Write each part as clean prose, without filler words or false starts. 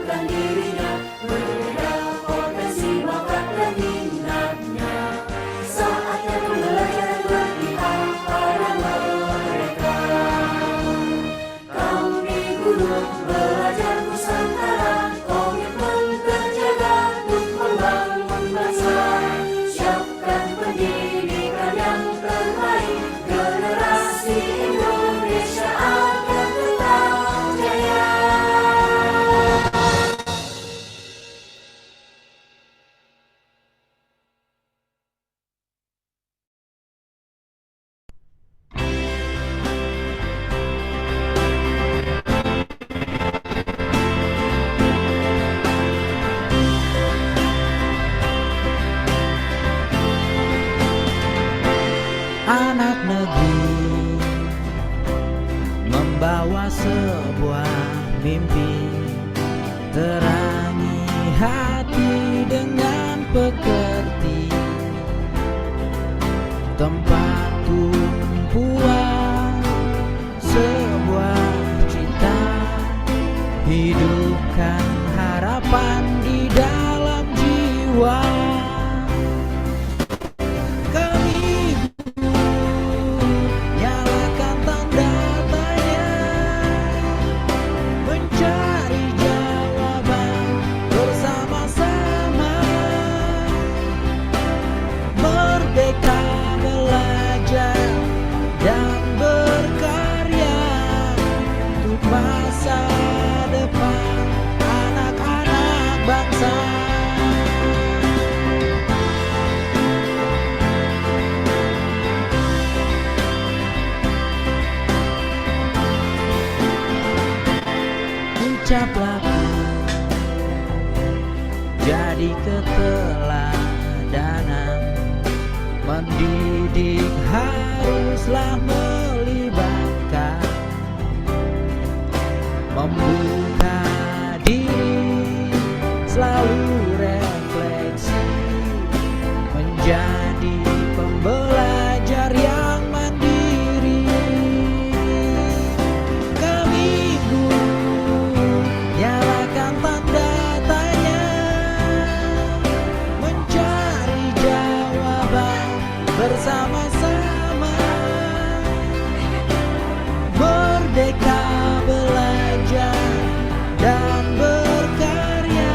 mengembangkan dirinya, melihat potensi bakat dan minatnya. Saatnya pembelajaran berpihak pada mereka. Kami guru belajar Nusantara, komitmen terjaga untuk membangun bangsa. Siapkan pendidikan yang terbaik, generasi Indonesia akan tetap jaya. Anak negeri membawa sebuah mimpi, terangi hati dengan pekerti, tempat tumpuan sebuah cita, hidupkan harapan di dalam jiwa. Nyalakan tanda tanya, mencari jawaban bersama-sama, merdeka belajar dan berkarya untuk masa depan anak-anak bangsa. Ucaplah jadi keteladanan, mendidik haruslah melibatkan, membuka diri, selalu refleksi, menjadi pembelajar yang mandiri. Kami guru nyalakan tanda tanya, mencari jawaban bersama-sama, merdeka belajar dan berkarya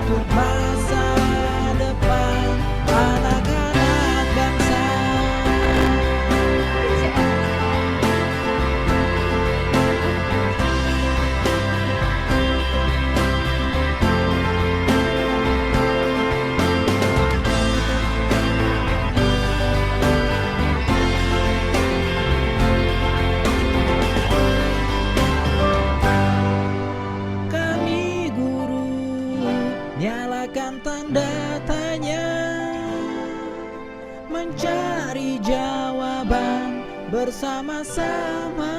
untuk masa depan anak-anak bangsa. Kami guru nyalakan tanda tanya, mencari jawaban bersama-sama,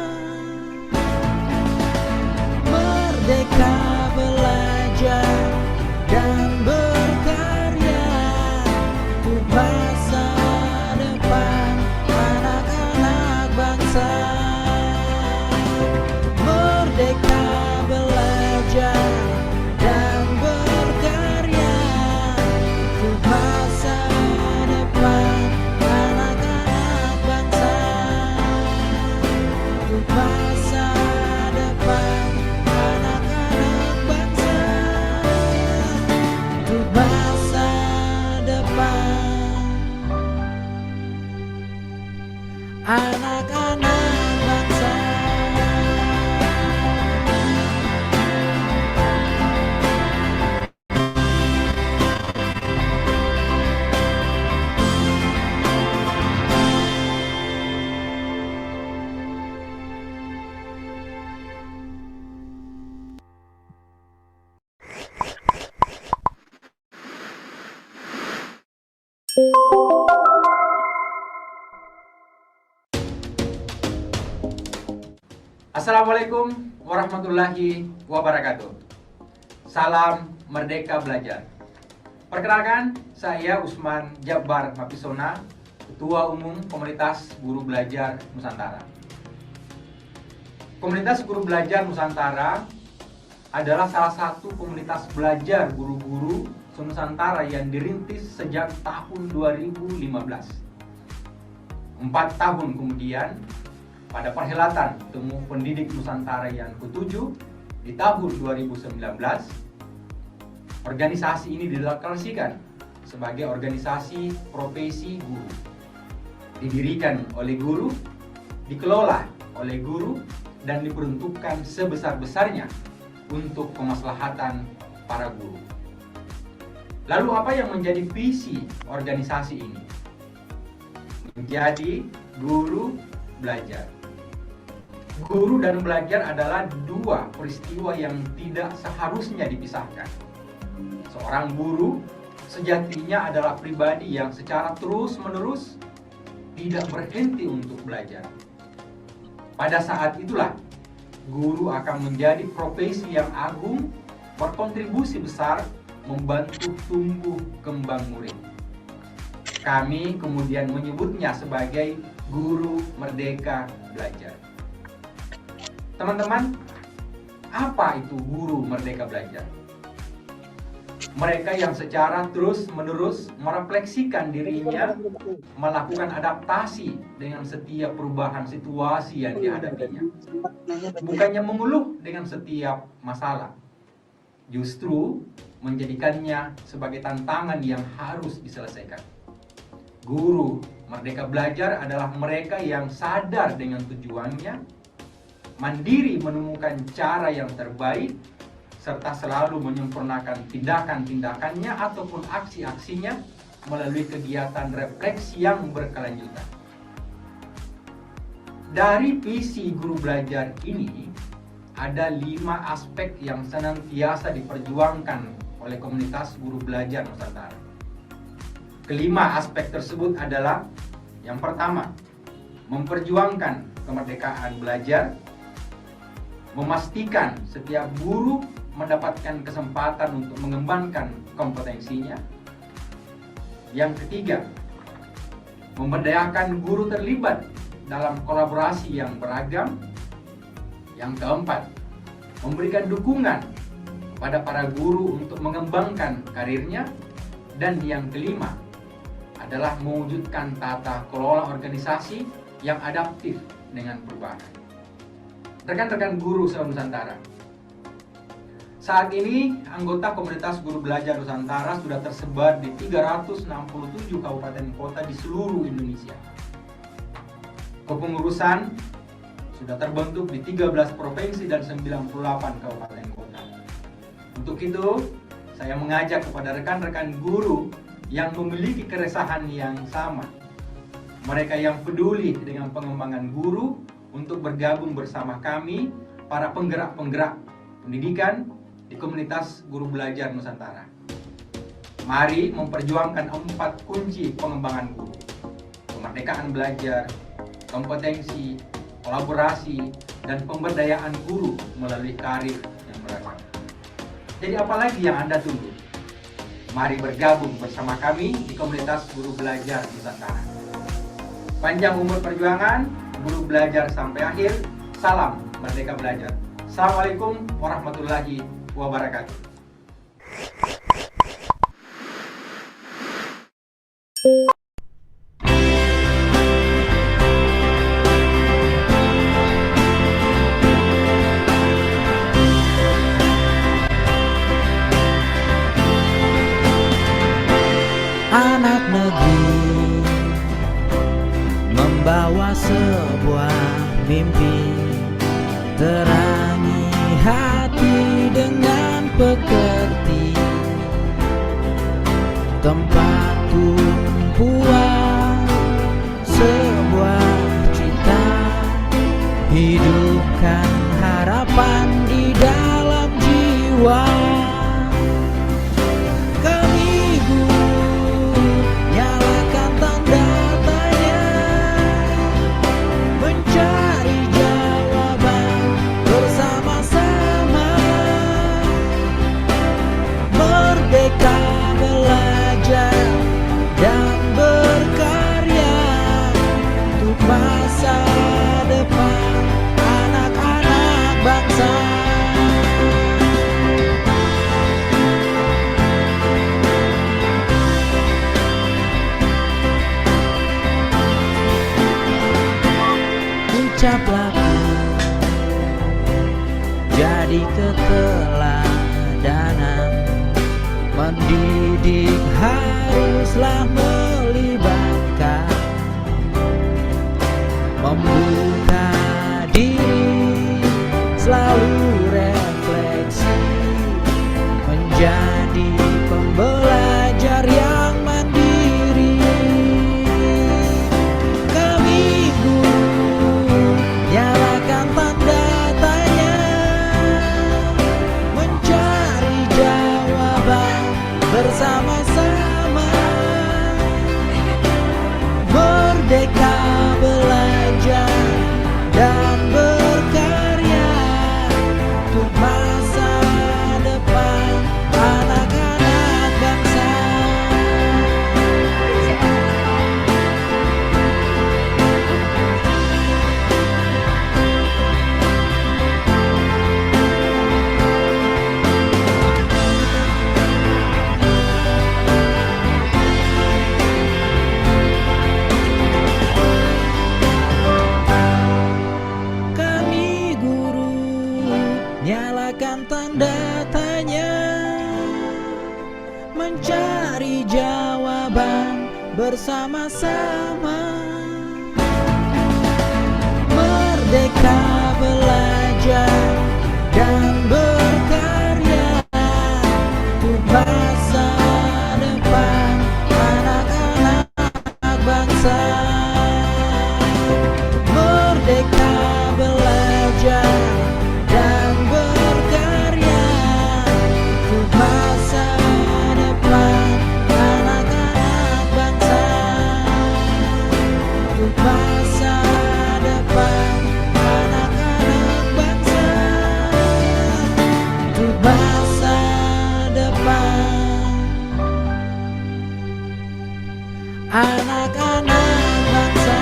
merdeka belajar dan berkarya untuk masa depan anak-anak bangsa. Merdeka belajar dan berkarya untuk masa depan anak-anak bangsa, untuk masa depan anak-anak bangsa, untuk masa depan anak-anak bangsa. Assalamualaikum warahmatullahi wabarakatuh. Salam Merdeka Belajar. Perkenalkan, saya Usman Jabbar Mapisona, Ketua Umum Komunitas Guru Belajar Nusantara. Komunitas Guru Belajar Nusantara adalah salah satu komunitas belajar guru-guru Nusantara yang dirintis sejak tahun 2015. 4 tahun kemudian, pada perhelatan Temu Pendidik Nusantara yang ke-7 di tahun 2019, organisasi ini dideklarasikan sebagai organisasi profesi guru. Didirikan oleh guru, dikelola oleh guru, dan diperuntukkan sebesar-besarnya untuk kemaslahatan para guru. Lalu apa yang menjadi visi organisasi ini? Menjadi guru belajar. Guru dan belajar adalah dua peristiwa yang tidak seharusnya dipisahkan. Seorang guru sejatinya adalah pribadi yang secara terus-menerus tidak berhenti untuk belajar. Pada saat itulah, guru akan menjadi profesi yang agung, berkontribusi besar, membantu tumbuh kembang murid. Kami kemudian menyebutnya sebagai guru merdeka belajar. Teman-teman, apa itu guru merdeka belajar? Mereka yang secara terus-menerus merefleksikan dirinya, melakukan adaptasi dengan setiap perubahan situasi yang dihadapinya. Bukannya mengeluh dengan setiap masalah, justru menjadikannya sebagai tantangan yang harus diselesaikan. Guru merdeka belajar adalah mereka yang sadar dengan tujuannya, mandiri menemukan cara yang terbaik, serta selalu menyempurnakan tindakan-tindakannya ataupun aksi-aksinya melalui kegiatan refleksi yang berkelanjutan. Dari visi guru belajar ini, ada 5 aspek yang senantiasa diperjuangkan oleh komunitas guru belajar Nusantara. Kelima aspek tersebut adalah: yang pertama, memperjuangkan kemerdekaan belajar, memastikan setiap guru mendapatkan kesempatan untuk mengembangkan kompetensinya. Yang ketiga, memberdayakan guru terlibat dalam kolaborasi yang beragam. Yang keempat, memberikan dukungan pada para guru untuk mengembangkan karirnya. Dan yang kelima adalah mewujudkan tata kelola organisasi yang adaptif dengan perubahan. Rekan-rekan guru se-Nusantara, saat ini anggota komunitas guru belajar Nusantara sudah tersebar di 367 kabupaten kota di seluruh Indonesia. Kepengurusan sudah terbentuk di 13 provinsi dan 98 kabupaten kota. Untuk itu, saya mengajak kepada rekan-rekan guru yang memiliki keresahan yang sama, mereka yang peduli dengan pengembangan guru, untuk bergabung bersama kami, para penggerak-penggerak pendidikan di komunitas guru belajar Nusantara. Mari memperjuangkan 4 kunci pengembangan guru: kemerdekaan belajar, kompetensi, kolaborasi, dan pemberdayaan guru melalui karir yang beragam. Jadi apalagi yang Anda tunggu? Mari bergabung bersama kami di komunitas guru belajar Nusantara. Panjang umur perjuangan, guru belajar sampai akhir. Salam Merdeka Belajar. Assalamualaikum warahmatullahi wabarakatuh. Anak negeri membawa sebuah mimpi, terangi hati dengan pekerti, tempat tumpuan sebuah cita, hidupkan harapan di dalam jiwa. Masa depan anak-anak bangsa. Mendidik haruslah melibatkan, membuka diri, selalu refleksi, menjadi pembelajar yang mandiri. Kami guru, nyalakan tanda tanya, mencari jawaban bersama-sama, merdeka belajar dan berkarya untuk masa depan anak-anak bangsa. Kami guru, nyalakan tanda tanya, mencari jawaban bersama-sama, merdeka belajar dan berkarya untuk masa depan anak-anak bangsa. Merdeka belajar dan berkarya untuk masa depan anak-anak bangsa, untuk masa depan anak-anak bangsa, untuk masa depan anak-anak bangsa.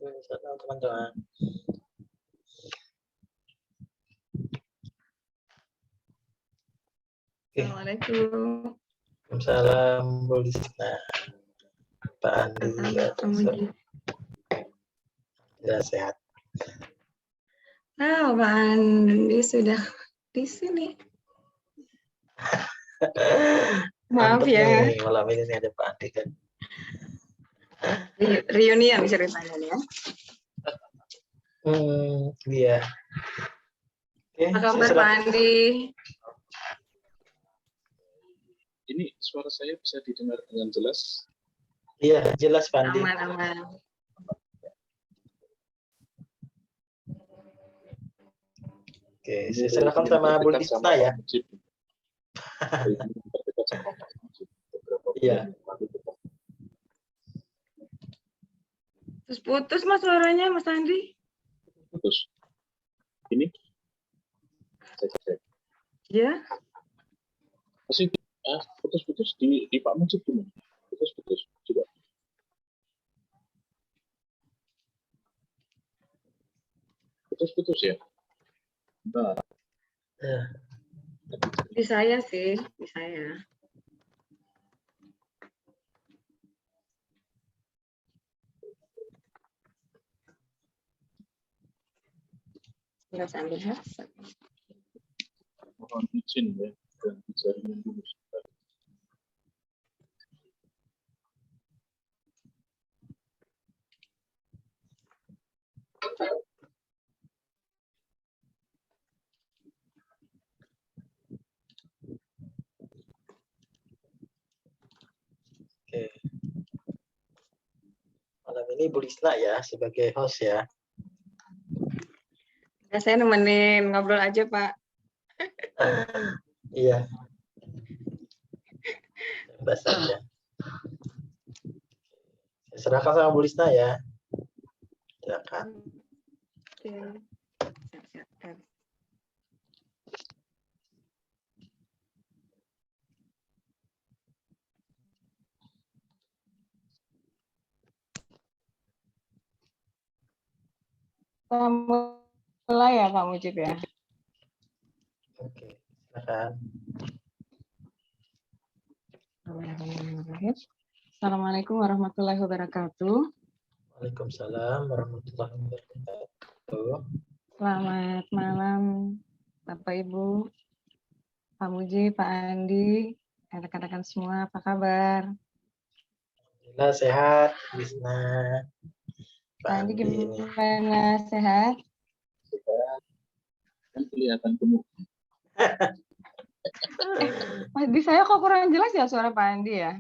Selamat teman-teman. Assalamualaikum. Waalaikumsalam, Bu Lisna. Pak Andi juga sudah sehat. Nah, Pak Andi sudah di sini. Maaf Mantap ya, nih, malam ini nih ada Pak Andi kan. reunian ceritanya nih ya. Iya. Oke, Apa kabar Pak Andi? Ini suara saya bisa didengar dengan jelas? Iya, jelas Pak Andi. Aman-aman. Oke, saya silakan sama Bu Lisna ya. Iya. Terus putus Mas suaranya Mas Andi? Putus. Ini? Saya cek. Ya. Masih putus-putus di Pak Mujib gimana? Putus-putus coba. Putus-putus ya. Nah, Di saya sih, di saya. Nggak sambil headset. mohon izin ya dan jaringan dulu. Oke. Malam ini Bu Lisna ya sebagai host ya. Ya, saya nemenin ngobrol aja Pak. Iya. Bebas saja. Saya Serahkan sama Bu Lisna ya. Silakan. Oke. Siap-siap. Kita mulai ya Pak Mujib ya. Oke, silakan. Bismillahirrahmanirrahim. Assalamualaikum warahmatullahi wabarakatuh. Waalaikumsalam warahmatullahi wabarakatuh. Selamat malam Bapak Ibu, Pak Mujib, Pak Andi, rekan-rekan semua, apa kabar? Alhamdulillah sehat, Lisna. Pak Pak Andi Andi ini. gimana, sehat? Kan kelihatan gemuk. Di saya kok kurang jelas ya suara Pak Andi ya?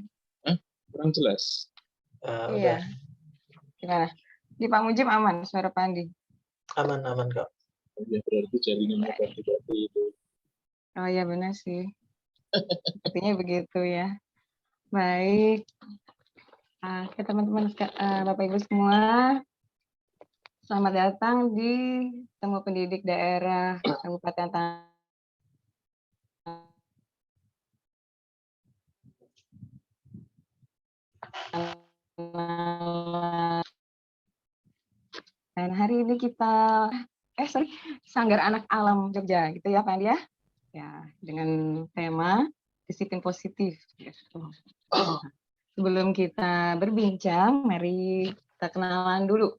Kurang jelas. Iya. Udah Gimana? Di Pak Mujib aman suara Pak Andi? aman kok. Ya, berarti jaringannya ganti-ganti itu. Oh iya benar sih. Artinya begitu ya. Baik. Oke teman-teman, Bapak Ibu semua, selamat datang di Temu Pendidik Daerah Kabupaten Tangerang. Dan hari ini kita, Sanggar Anak Alam Jogja, gitu ya Pak Andi ya? Ya, dengan tema disiplin positif. Sebelum kita berbincang, mari kita kenalan dulu.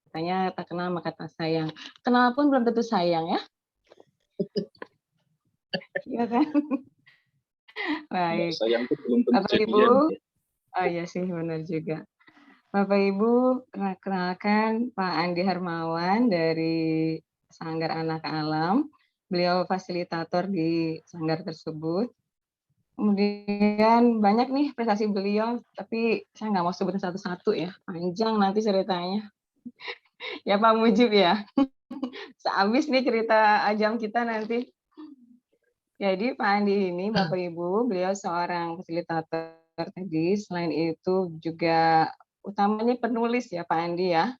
Katanya tak kenal maka tak sayang. Kenal pun belum tentu sayang ya. Iya kan? Baik. Sayang itu belum tentu Bapak Ibu, jadian. oh iya sih benar juga. Bapak Ibu, kenalkan Pak Andi Hermawan dari Sanggar Anak Alam. Beliau fasilitator di sanggar tersebut. Kemudian banyak nih prestasi beliau, tapi saya nggak mau sebutin satu-satu ya, panjang nanti ceritanya. Ya Pak Mujib ya, sehabis nih cerita ajam kita nanti. Jadi Pak Andi ini, Bapak Ibu, beliau seorang fasilitator tadi, selain itu juga utamanya penulis ya Pak Andi ya,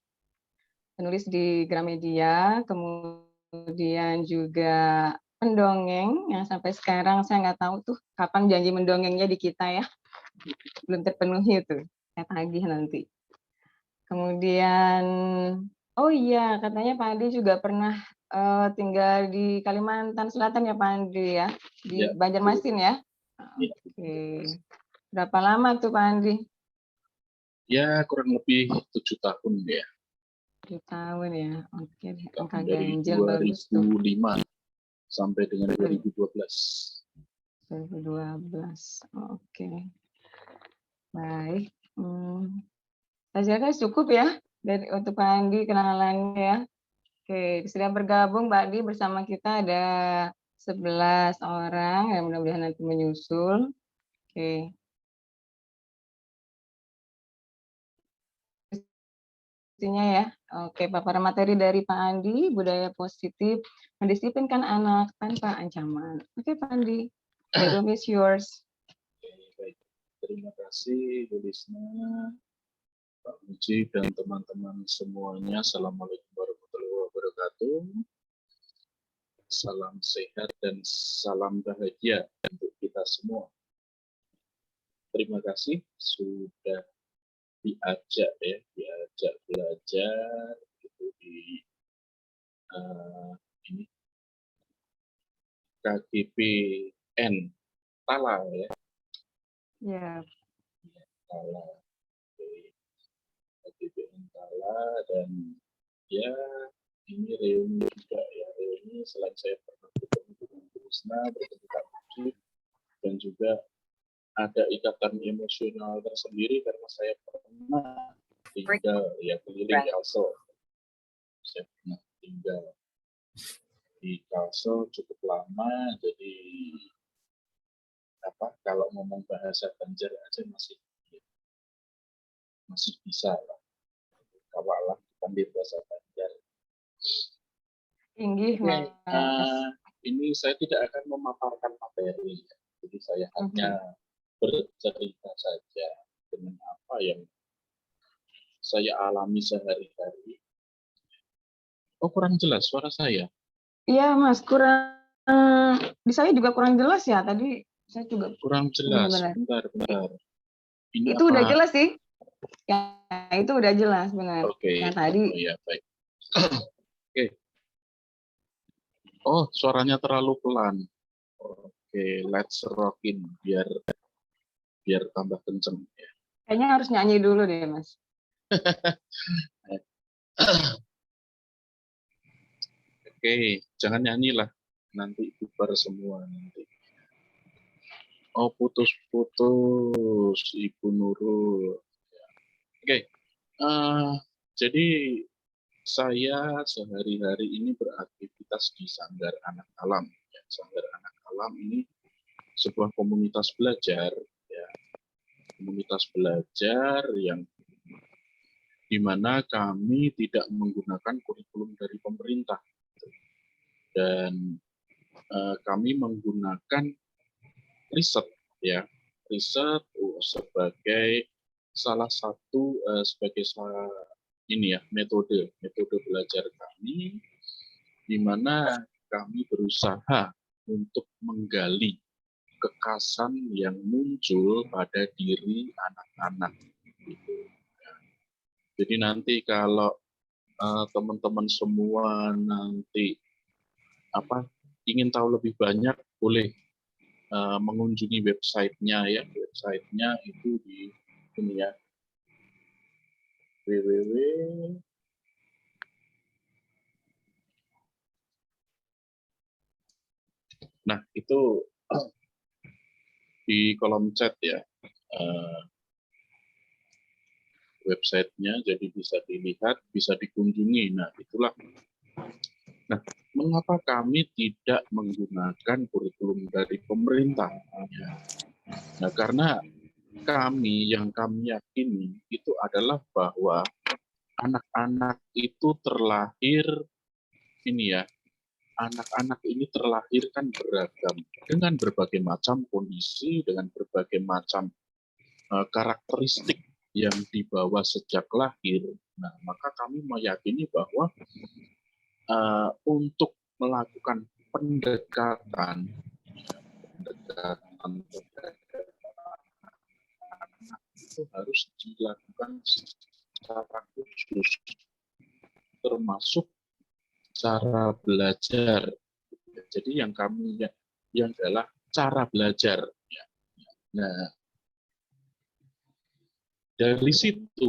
penulis di Gramedia, kemudian juga pendongeng yang sampai sekarang saya nggak tahu tuh kapan janji mendongengnya di kita ya, belum terpenuhi tuh, saya tagih nanti. Kemudian, oh iya katanya Pak Andi juga pernah tinggal di Kalimantan Selatan ya Pak Andi ya, di Ya. Banjarmasin ya. Ya. Oke, berapa lama tuh Pak Andi? Ya, kurang lebih 7 tahun ya. 7 tahun ya, oke, angka Dari ganjil bagus tuh. 2005 sampai dengan 2012. 2012, oke. Baik, saya kira cukup ya dari untuk Pak Andi kenalannya ya. Oke, sudah bergabung Mbak Andi bersama kita ada 11 orang yang mudah-mudahan nanti menyusul. Oke. Ya. Oke, paparan materi dari Pak Andi, budaya positif, mendisiplinkan anak tanpa ancaman. Oke, Pak Andi, the room is yours. Baik. Terima kasih, Bu Lisna, Pak Mujib, dan teman-teman semuanya. Assalamualaikum warahmatullahi wabarakatuh. Salam sehat dan salam bahagia untuk kita semua. Terima kasih sudah diajak belajar itu di ini KGPN Tala ya. Ya. Tala. KGPN Tala dan ya ini reuni juga ya, reuni selain saya pernah bertemu dengan Krisna, bertemu Kak Mujib, dan juga ada ikatan emosional tersendiri karena saya pernah tinggal ya keliling Kalsel. Saya pernah tinggal di Kalsel cukup lama, jadi kalau ngomong bahasa Banjar aja masih bisa lah. Kawalah pandir bahasa Banjar. Tinggi, Mas. Ini saya tidak akan memaparkan materi, jadi saya hanya bercerita saja dengan apa yang saya alami sehari-hari. Oh, kurang jelas suara saya. Iya, Mas, kurang di saya juga kurang jelas ya. Tadi saya juga Kurang jelas. benar-benar. Bentar. Ini Itu apa? udah jelas sih. Ya, itu udah jelas benar. Oke. Yang tadi Oh ya, baik. Oke. Oh, suaranya terlalu pelan. Oke, let's rockin biar tambah kenceng ya. kayaknya harus nyanyi dulu deh, Mas. Oke, jangan nyanyi lah. Nanti bubar semua nanti. Oh, putus-putus Ibu Nurul. Oke. Jadi saya sehari-hari ini beraktivitas di Sanggar Anak Alam. Ya, Sanggar Anak Alam ini sebuah komunitas belajar, ya, komunitas belajar yang di mana kami tidak menggunakan kurikulum dari pemerintah dan kami menggunakan riset, ya, riset sebagai salah satu metode belajar kami, di mana kami berusaha untuk menggali kekasan yang muncul pada diri anak-anak. Gitu. Jadi nanti kalau teman-teman semua nanti ingin tahu lebih banyak, boleh mengunjungi websitenya ya. Websitenya itu di ini ya, www. Nah, itu di kolom chat ya, websitenya, jadi bisa dilihat, bisa dikunjungi. Nah, itulah. Nah, mengapa kami tidak menggunakan kurikulum dari pemerintah? Ya. Nah, karena kami yakini itu adalah bahwa anak-anak itu terlahir ini ya, anak-anak ini terlahir kan beragam dengan berbagai macam kondisi, dengan berbagai macam karakteristik yang dibawa sejak lahir. Nah, maka kami meyakini bahwa untuk melakukan pendekatan itu harus dilakukan secara khusus, termasuk cara belajar. Jadi yang adalah cara belajar. Nah, dari situ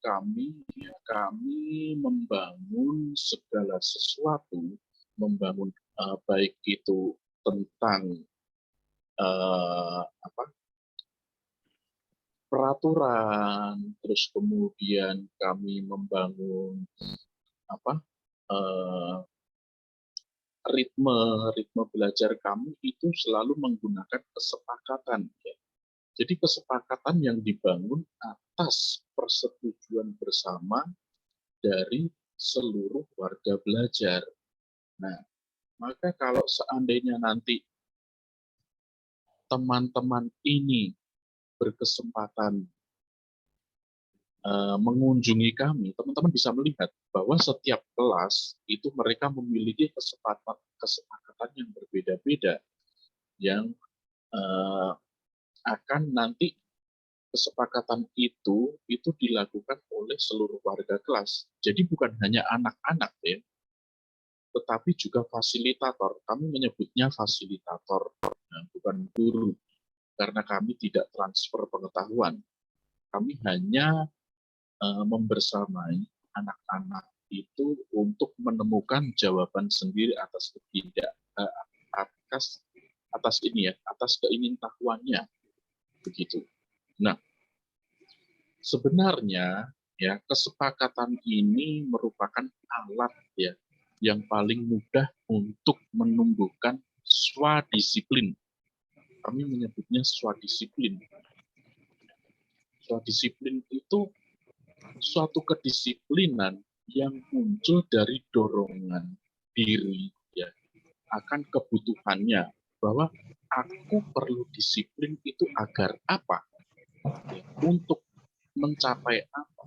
kami membangun segala sesuatu, membangun baik itu tentang peraturan, terus kemudian kami membangun ritme belajar kami itu selalu menggunakan kesepakatan. Ya. Jadi kesepakatan yang dibangun atas persetujuan bersama dari seluruh warga belajar. Nah, maka kalau seandainya nanti teman-teman ini berkesempatan mengunjungi kami, teman-teman bisa melihat bahwa setiap kelas itu mereka memiliki kesepakatan yang berbeda-beda, yang akan nanti kesepakatan itu dilakukan oleh seluruh warga kelas. Jadi bukan hanya anak-anak ya, tetapi juga fasilitator. Kami menyebutnya fasilitator, bukan guru, karena kami tidak transfer pengetahuan. Kami hanya membersamai anak-anak itu untuk menemukan jawaban sendiri atas atas keingintahuannya, begitu. Nah, sebenarnya ya kesepakatan ini merupakan alat ya yang paling mudah untuk menumbuhkan swadisiplin. Kami menyebutnya swadisiplin. Swadisiplin itu suatu kedisiplinan yang muncul dari dorongan diri ya akan kebutuhannya, bahwa aku perlu disiplin itu agar apa? Ya, untuk mencapai apa?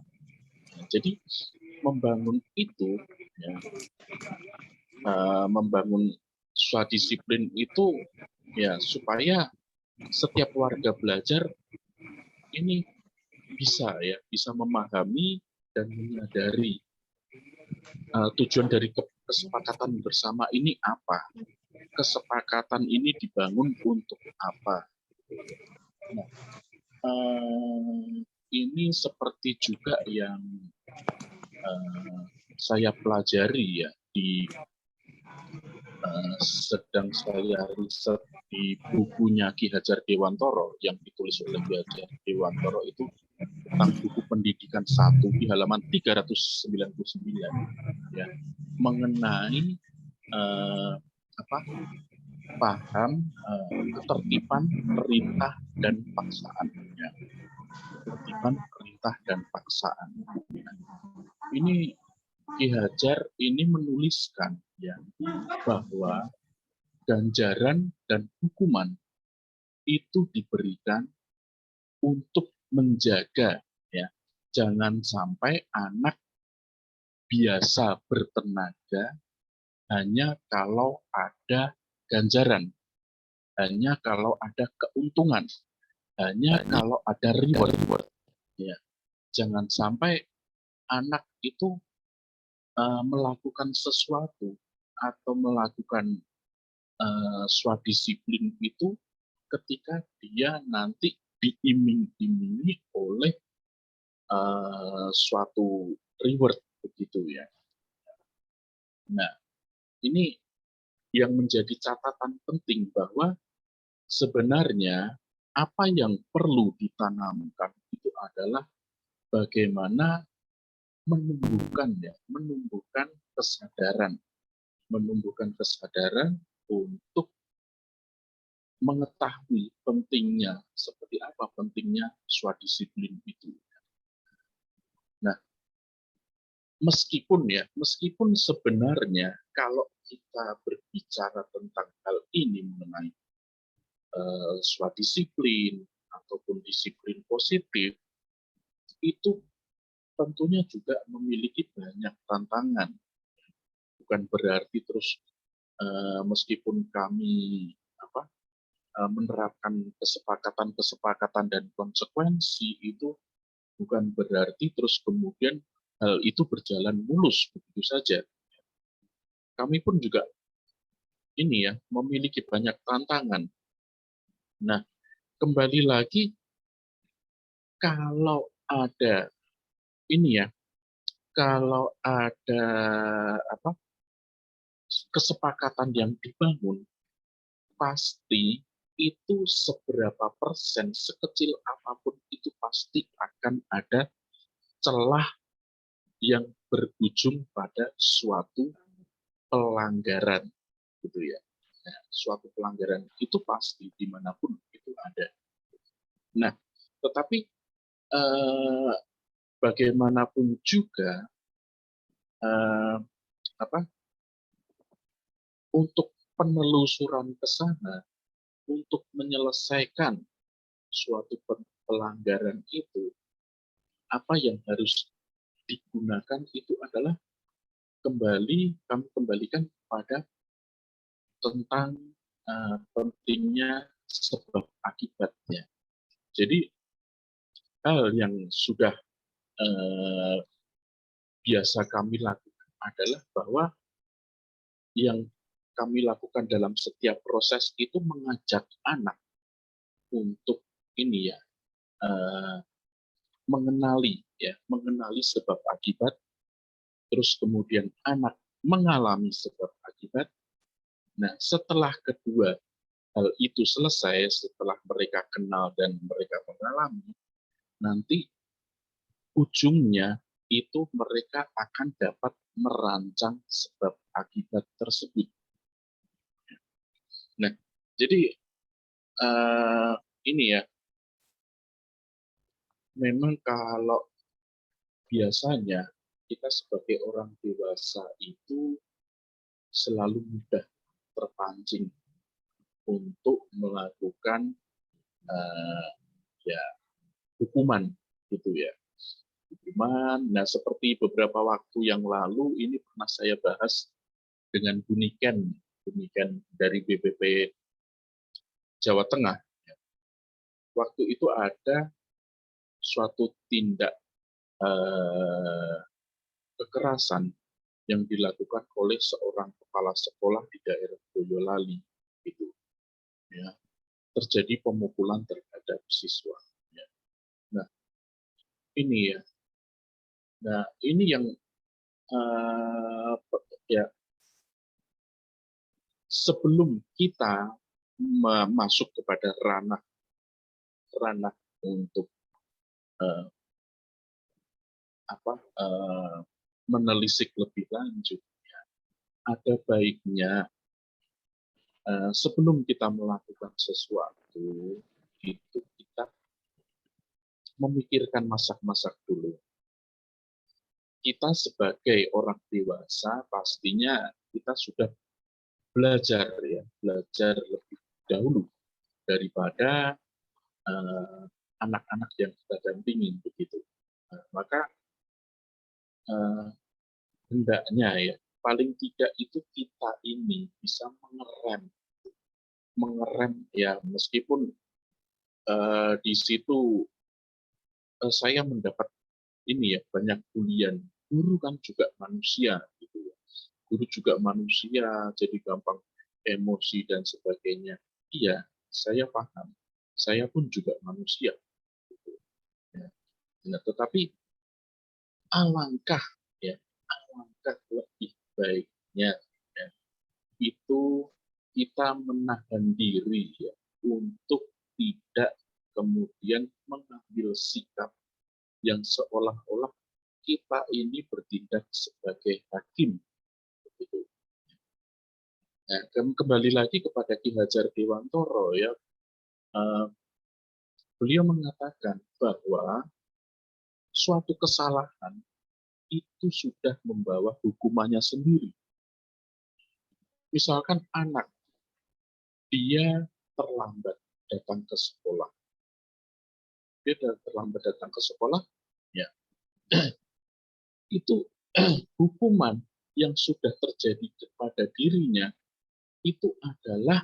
Nah, jadi membangun itu, ya, membangun swadisiplin itu ya supaya setiap warga belajar ini bisa memahami dan menyadari tujuan dari kesepakatan bersama ini apa, kesepakatan ini dibangun untuk apa. Nah, ini seperti juga yang saya pelajari ya sedang saya riset di bukunya Ki Hajar Dewantoro yang ditulis oleh Ki Hajar Dewantoro itu tentang buku pendidikan 1 di halaman 399 ya, mengenai paham ketertiban, perintah dan paksaan ya. Ketertiban, perintah dan paksaan. Ini Ki Hajar ini menuliskan ya bahwa ganjaran dan hukuman itu diberikan untuk menjaga ya, jangan sampai anak biasa bertenaga hanya kalau ada ganjaran, hanya kalau ada keuntungan, hanya kalau ada reward ya. Jangan sampai anak itu melakukan sesuatu atau melakukan swadisiplin itu ketika dia nanti diiming-imingi oleh suatu reward begitu ya. Nah, ini yang menjadi catatan penting bahwa sebenarnya apa yang perlu ditanamkan itu adalah bagaimana menumbuhkan kesadaran untuk mengetahui pentingnya, seperti apa pentingnya swadisiplin itu. Nah, meskipun sebenarnya kalau kita berbicara tentang hal ini mengenai swadisiplin ataupun disiplin positif, itu tentunya juga memiliki banyak tantangan. Bukan berarti terus meskipun kami menerapkan kesepakatan dan konsekuensi itu bukan berarti terus kemudian hal itu berjalan mulus begitu saja. Kami pun juga memiliki banyak tantangan. Nah, kembali lagi kalau ada kesepakatan yang dibangun, pasti itu seberapa persen, sekecil apapun itu pasti akan ada celah yang berujung pada suatu pelanggaran, gitu ya. Nah, suatu pelanggaran itu pasti dimanapun itu ada. Nah, tetapi bagaimanapun juga untuk penelusuran ke sana, untuk menyelesaikan suatu pelanggaran itu, apa yang harus digunakan itu adalah kami kembalikan pada tentang pentingnya sebab akibatnya. Jadi hal yang sudah biasa kami lakukan adalah bahwa yang kami lakukan dalam setiap proses itu mengajak anak untuk mengenali sebab akibat, terus kemudian anak mengalami sebab akibat. Nah, setelah kedua hal itu selesai, setelah mereka kenal dan mereka mengalami, nanti ujungnya itu mereka akan dapat merancang sebab akibat tersebut. Nah, jadi memang kalau biasanya kita sebagai orang dewasa itu selalu mudah terpancing untuk melakukan hukuman gitu ya. Hukuman. Nah, seperti beberapa waktu yang lalu ini pernah saya bahas dengan Bu Niken dari BPP Jawa Tengah. Waktu itu ada suatu tindak kekerasan yang dilakukan oleh seorang kepala sekolah di daerah Boyolali, gitu. Ya, terjadi pemukulan terhadap siswa. Ya. Nah, ini ya. Nah, ini yang ya sebelum kita masuk kepada ranah untuk menelisik lebih lanjut, ada baiknya sebelum kita melakukan sesuatu itu kita memikirkan masak-masak dulu. Kita sebagai orang dewasa pastinya kita sudah belajar lebih dahulu daripada anak-anak yang kita dampingin begitu. Maka hendaknya ya paling tidak itu kita ini bisa mengerem ya, meskipun di situ saya mendapat ini ya banyak bulian. Guru kan juga manusia gitu ya. Guru juga manusia, jadi gampang emosi dan sebagainya. Iya, saya paham. Saya pun juga manusia. Gitu. Ya. Nah, tetapi alangkah lebih baiknya ya, itu kita menahan diri ya, untuk tidak kemudian mengambil sikap yang seolah-olah kita ini bertindak sebagai hakim. Begitu. Nah, kembali lagi kepada Ki Hajar Dewantoro ya, beliau mengatakan bahwa suatu kesalahan itu sudah membawa hukumannya sendiri. Misalkan anak, dia terlambat datang ke sekolah. Dia terlambat datang ke sekolah, ya itu hukuman yang sudah terjadi kepada dirinya itu adalah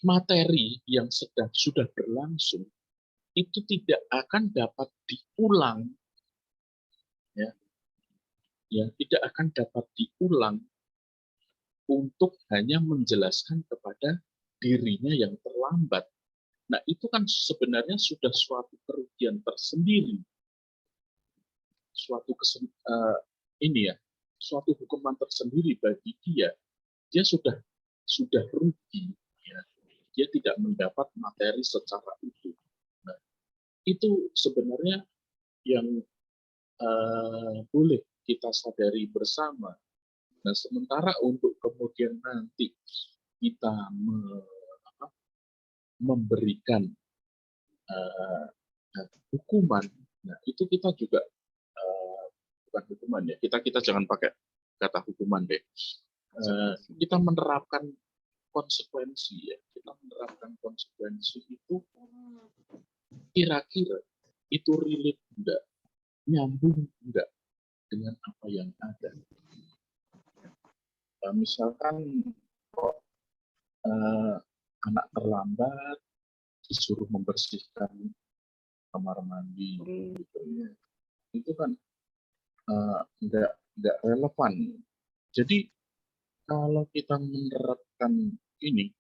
materi yang sudah berlangsung, itu tidak akan dapat diulang, ya tidak akan dapat diulang untuk hanya menjelaskan kepada dirinya yang terlambat. Nah, itu kan sebenarnya sudah suatu kerugian tersendiri, suatu suatu hukuman tersendiri bagi dia. Dia sudah rugi, ya. Dia tidak mendapat materi secara utuh. Nah, itu sebenarnya yang boleh kita sadari bersama. Nah, sementara untuk kemudian nanti kita memberikan hukuman, nah itu kita juga bukan hukuman ya, kita jangan pakai kata hukuman deh. Kita menerapkan konsekuensi ya, kita menerapkan konsekuensi itu kira-kira itu relate enggak, nyambung enggak dengan apa yang ada. Misalkan kok anak terlambat disuruh membersihkan kamar mandi, gitu ya. Itu kan enggak relevan. Jadi kalau kita menerapkan ini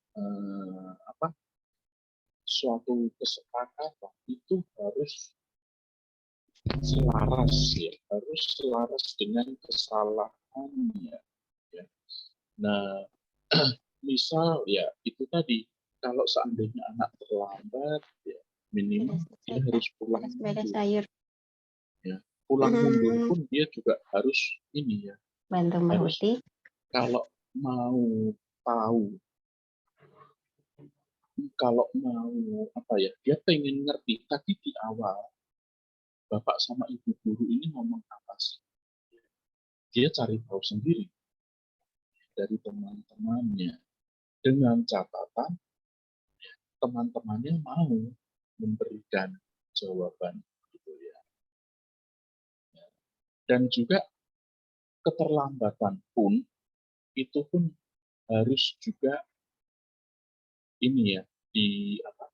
suatu kesepakatan itu harus selaras ya, harus selaras dengan kesalahannya. Ya. Nah, misal ya itu tadi, kalau seandainya anak terlambat, ya minimal dia harus pulang mundur. Ya, pulang mundur pun dia juga harus ini ya, harus kalau mau tahu, kalau mau apa ya, dia pengen ngerti tadi di awal bapak sama ibu guru ini ngomong apa sih, dia cari tahu sendiri dari teman-temannya, dengan catatan teman-temannya mau memberikan jawaban gitu ya. Dan juga keterlambatan pun itu pun harus juga ini ya di apa,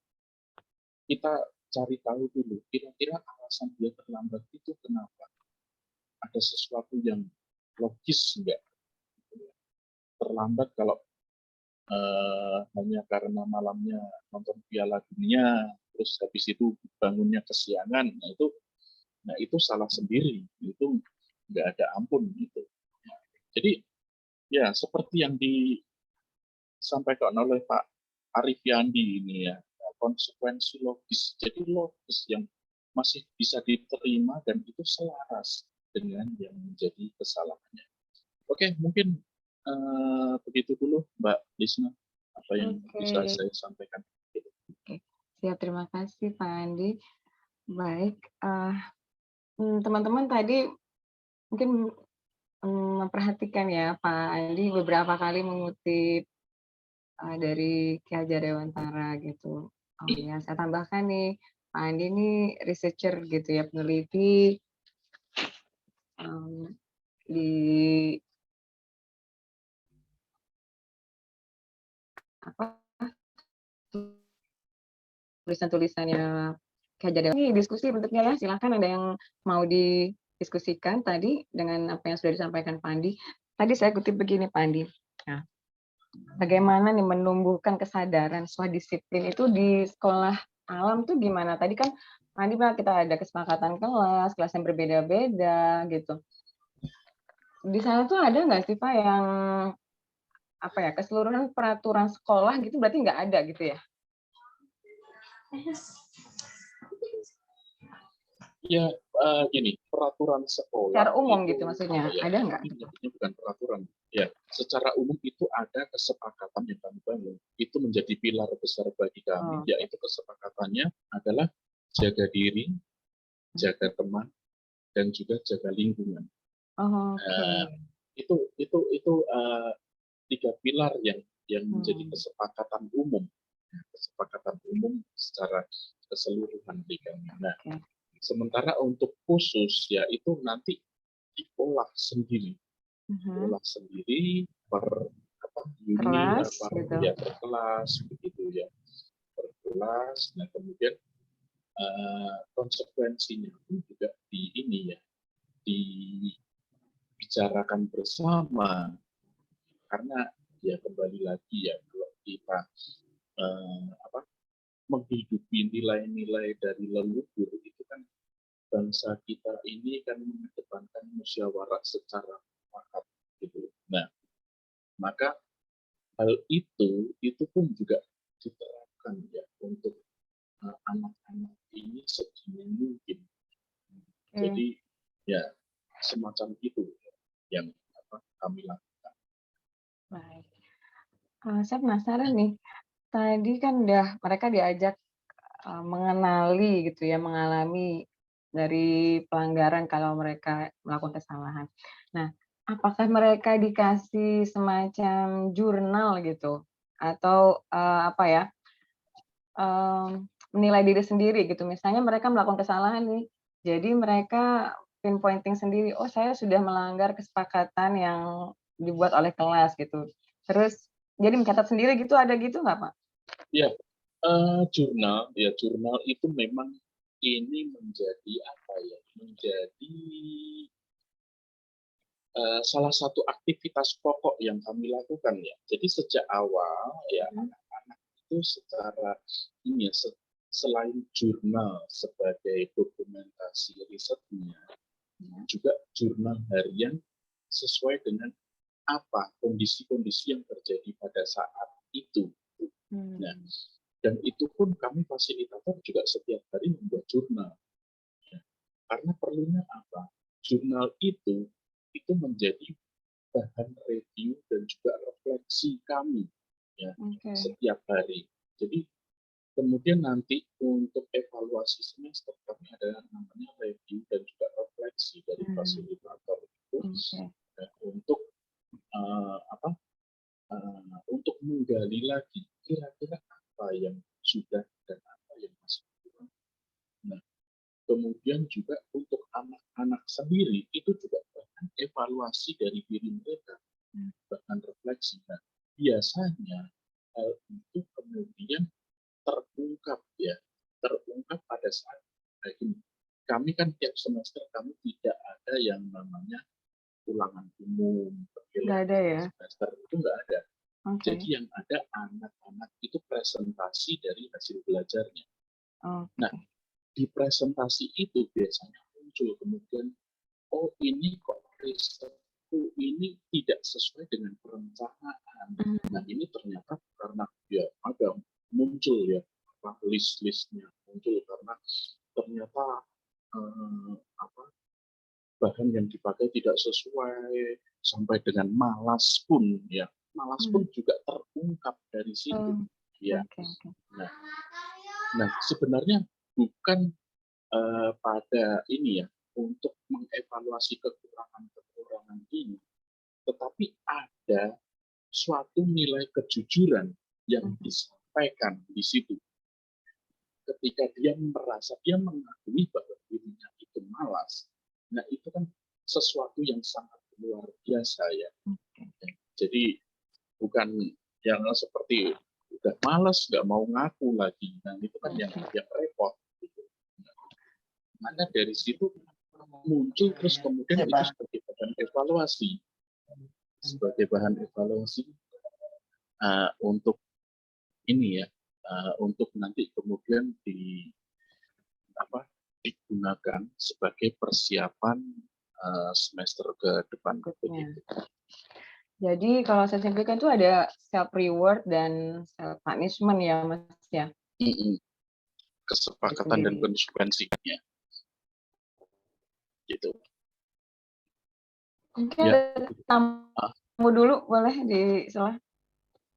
kita cari tahu dulu kira-kira alasan dia terlambat itu kenapa, ada sesuatu yang logis enggak. Terlambat kalau hanya karena malamnya nonton Piala Dunia terus habis itu bangunnya kesiangan, nah itu salah sendiri, itu nggak ada ampun gitu. Jadi ya seperti yang disampaikan oleh Pak Arif Yandi ini ya, konsekuensi logis. Jadi logis yang masih bisa diterima dan itu selaras dengan yang menjadi kesalahannya. Oke, mungkin begitu dulu Mbak Lisna apa yang Oke. bisa saya sampaikan. Siap, terima kasih Pak Andi. Baik, teman-teman tadi mungkin memperhatikan ya Pak Andi beberapa kali mengutip dari Ki Hajar Dewantara gitu. Oh ya, saya tambahkan nih, Pak Andi ini researcher gitu ya, peneliti di apa tulisan-tulisannya Ki Hajar Dewantara. Ini diskusi bentuknya ya, silahkan ada yang mau didiskusikan tadi dengan apa yang sudah disampaikan Pak Andi. Tadi saya kutip begini Pak Andi. Nah, bagaimana nih menumbuhkan kesadaran swadisiplin itu di sekolah alam tuh gimana? Tadi kan Pak Andi bilang kita ada kesepakatan kelas yang berbeda-beda gitu. Di sana tuh ada nggak sih Pak yang apa ya, keseluruhan peraturan sekolah gitu berarti nggak ada gitu ya? Ya gini, peraturan sekolah Secara umum itu, gitu maksudnya, ya, ada nggak? ini bukan peraturan. Ya, secara umum itu ada kesepakatan yang kami bangun. Itu menjadi pilar besar bagi kami, yaitu kesepakatannya adalah jaga diri, jaga teman, dan juga jaga lingkungan. Itu tiga pilar yang menjadi kesepakatan umum secara keseluruhan di kami. Nah, sementara untuk khusus ya itu nanti diolah sendiri, per unit, per kelas begitu ya, per kelas. Nah kemudian konsekuensinya pun juga dibicarakan bersama, karena ya kembali lagi ya kalau kita menghidupi nilai-nilai dari leluhur itu kan, bangsa kita ini kan mengedepankan musyawarah secara mufakat gitu. Nah, maka hal itu pun juga diterapkan ya untuk anak-anak ini sedini mungkin. Jadi ya semacam itu yang kami lakukan. Baik. Saya penasaran nih. Tadi kan mereka diajak mengenali gitu ya, mengalami dari pelanggaran kalau mereka melakukan kesalahan. Nah, apakah mereka dikasih semacam jurnal gitu atau menilai diri sendiri gitu? Misalnya mereka melakukan kesalahan nih, jadi mereka pinpointing sendiri, oh saya sudah melanggar kesepakatan yang dibuat oleh kelas gitu. Terus jadi mencatat sendiri gitu, ada gitu nggak Pak? Ya, jurnal itu memang ini menjadi salah satu aktivitas pokok yang kami lakukan ya. Jadi sejak awal ya anak-anak itu secara selain jurnal sebagai dokumentasi risetnya, juga jurnal harian sesuai dengan apa kondisi-kondisi yang terjadi pada saat itu. Nah, dan itu pun kami fasilitator juga setiap hari membuat jurnal. Ya. Karena perlunya apa? Jurnal itu menjadi bahan review dan juga refleksi kami ya, setiap hari. Jadi kemudian nanti untuk evaluasi semester kami ada namanya review dan juga refleksi dari fasilitator itu untuk untuk menggali lagi kira-kira apa yang sudah dan apa yang masih kurang. kemudian juga untuk anak-anak sendiri itu juga bahkan evaluasi dari diri mereka, bahkan refleksi. Nah, biasanya hal itu kemudian terungkap pada saat kayak gini. Kami kan tiap semester kami tidak ada yang namanya ulangan umum, Nggak ada ya? semester itu nggak ada. Oke. Jadi yang ada anak-anak itu presentasi dari hasil belajarnya. Oke. Nah, di presentasi itu biasanya muncul kemudian, oh ini kok risetku ini tidak sesuai dengan perencanaan. Nah, ini ternyata karena ya ada muncul ya list-listnya muncul karena ternyata bahan yang dipakai tidak sesuai, sampai dengan malas pun juga terungkap dari situ. Ya. Oke. Nah, sebenarnya bukan pada ini ya untuk mengevaluasi kekurangan-kekurangan ini, tetapi ada suatu nilai kejujuran yang disampaikan di situ. Ketika dia merasa, dia mengakui bahwa dirinya itu malas, nah itu kan sesuatu yang sangat luar biasa ya. Jadi bukan yang seperti udah malas nggak mau ngaku lagi, nah itu kan yang repot. Gitu. Maka dari situ muncul terus kemudian itu sebagai bahan evaluasi, untuk ini ya. Untuk nanti kemudian digunakan sebagai persiapan semester ke depan. Jadi kalau saya simpulkan itu ada self reward dan self punishment ya Mas ya. Kesepakatan dan konsekuensinya. Gitu. Mungkin ada tamu dulu boleh di sela.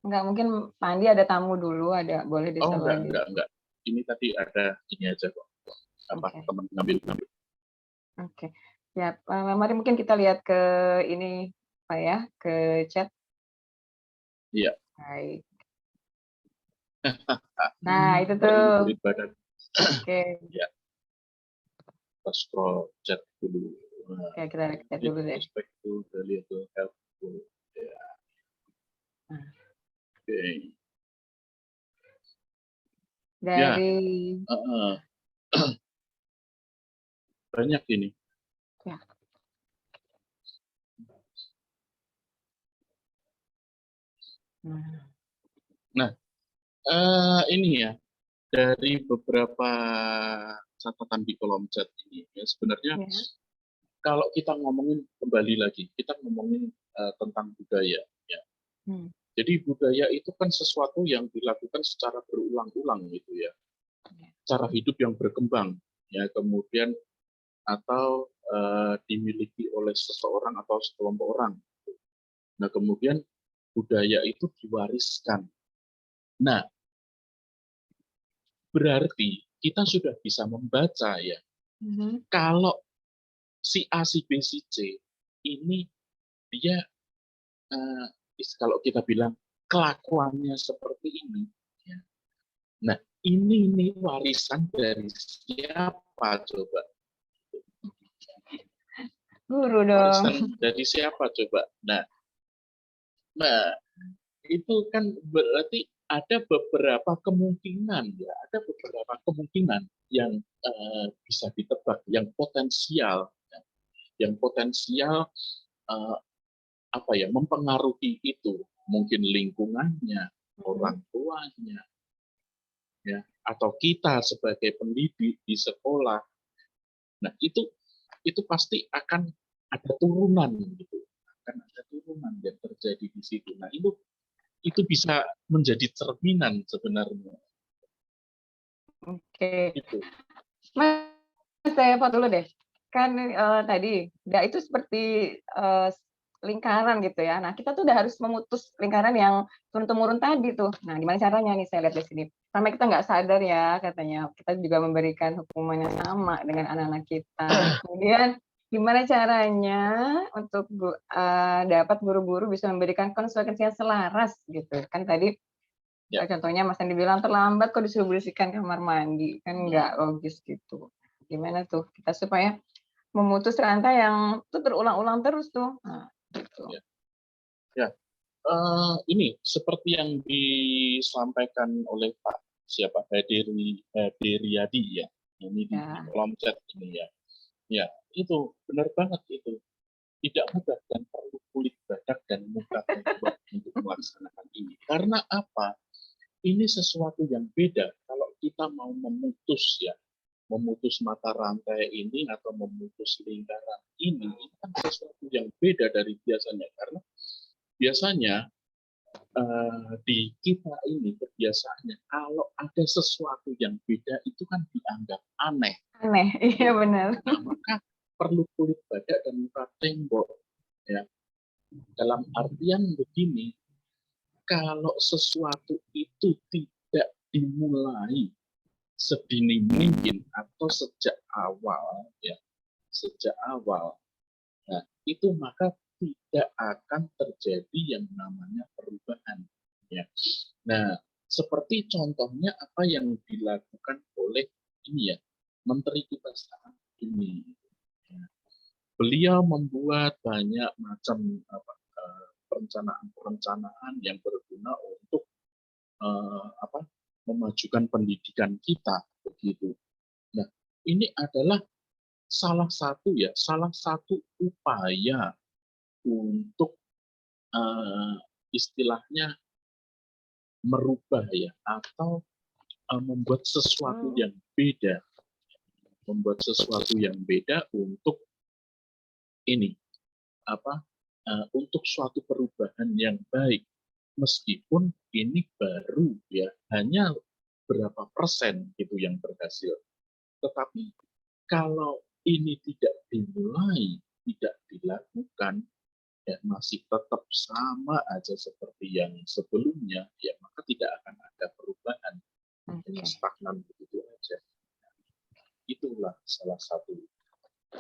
Enggak, mungkin Pak Andi ada tamu dulu, boleh di sela. Enggak. Ini tadi ada ini aja kok. Teman ngambil. Oke. Ya, mari mungkin kita lihat ke ini Pak ya, ke chat. Iya. Baik. Nah, itu tuh. Oke. Ya. Kita scroll chat dulu. Oke, kita chat dulu deh. Respectful, valuable, helpful. Ya. Oke. Dari banyak ini. Ya. Nah, ini ya dari beberapa catatan di kolom chat ini ya sebenarnya kalau kita ngomongin kembali lagi, kita ngomongin tentang budaya ya. Jadi budaya itu kan sesuatu yang dilakukan secara berulang-ulang gitu ya. Cara hidup yang berkembang ya, kemudian atau dimiliki oleh seseorang atau sekelompok orang. Nah, kemudian budaya itu diwariskan. Nah, berarti kita sudah bisa membaca ya. Kalau si A, si B, si C ini dia kalau kita bilang kelakuannya seperti ini. Ya. Nah, ini warisan dari siapa coba? Guru dong. Warisan dari siapa coba? Nah, itu kan berarti ada beberapa kemungkinan ya, yang bisa ditebak, yang potensial mempengaruhi itu, mungkin lingkungannya, orang tuanya, ya, atau kita sebagai pendidik di sekolah. Nah, itu pasti akan ada turunan gitu, yang terjadi di situ. Nah, itu bisa menjadi cerminan sebenarnya. Oke. Mas, saya foto dulu deh. Kan tadi, itu seperti lingkaran gitu ya. Nah, kita tuh udah harus memutus lingkaran yang turun-temurun tadi tuh. Nah, gimana caranya nih saya lihat di sini. Karena kita nggak sadar ya, katanya kita juga memberikan hukuman yang sama dengan anak-anak kita. Kemudian gimana caranya untuk dapat guru-guru bisa memberikan konsekuensi yang selaras gitu. Kan tadi contohnya Mas Andi bilang terlambat kok disuruh bersihkan kamar mandi, kan nggak logis gitu. gimana tuh kita supaya memutus rantai yang tuh berulang-ulang terus tuh. Nah, gitu. Ya. Ya, ini seperti yang disampaikan oleh Pak siapa Hederiyadi ya, ini di Ya. kolom chat ini ya. Ya, itu benar banget itu. Tidak mudah dan perlu kulit badak dan muka kuat untuk melaksanakan ini. Karena apa? Ini sesuatu yang beda kalau kita mau memutus ya, memutus mata rantai ini atau memutus lingkaran ini kan sesuatu yang beda dari biasanya. Karena biasanya di kita ini kebiasaannya kalau ada sesuatu yang beda itu kan dianggap aneh. Aneh, iya benar. Nah, maka perlu kulit badak dan muka tembok ya. Dalam artian begini, kalau sesuatu itu tidak dimulai sedini mungkin atau sejak awal ya, sejak awal, nah itu maka tidak akan terjadi yang namanya perubahan ya. Nah, seperti contohnya apa yang dilakukan oleh ini ya, menteri kita saat ini. Beliau membuat banyak macam perencanaan-perencanaan yang berguna untuk memajukan pendidikan kita begitu. Nah, ini adalah salah satu upaya untuk istilahnya merubah ya atau membuat sesuatu yang beda, untuk ini untuk suatu perubahan yang baik, meskipun ini baru ya, hanya berapa persen gitu yang berhasil. Tetapi kalau ini tidak dimulai, tidak dilakukan, dan masih tetap sama aja seperti yang sebelumnya, ya maka tidak akan ada perubahan, hanya stagnan begitu aja. Itulah salah satu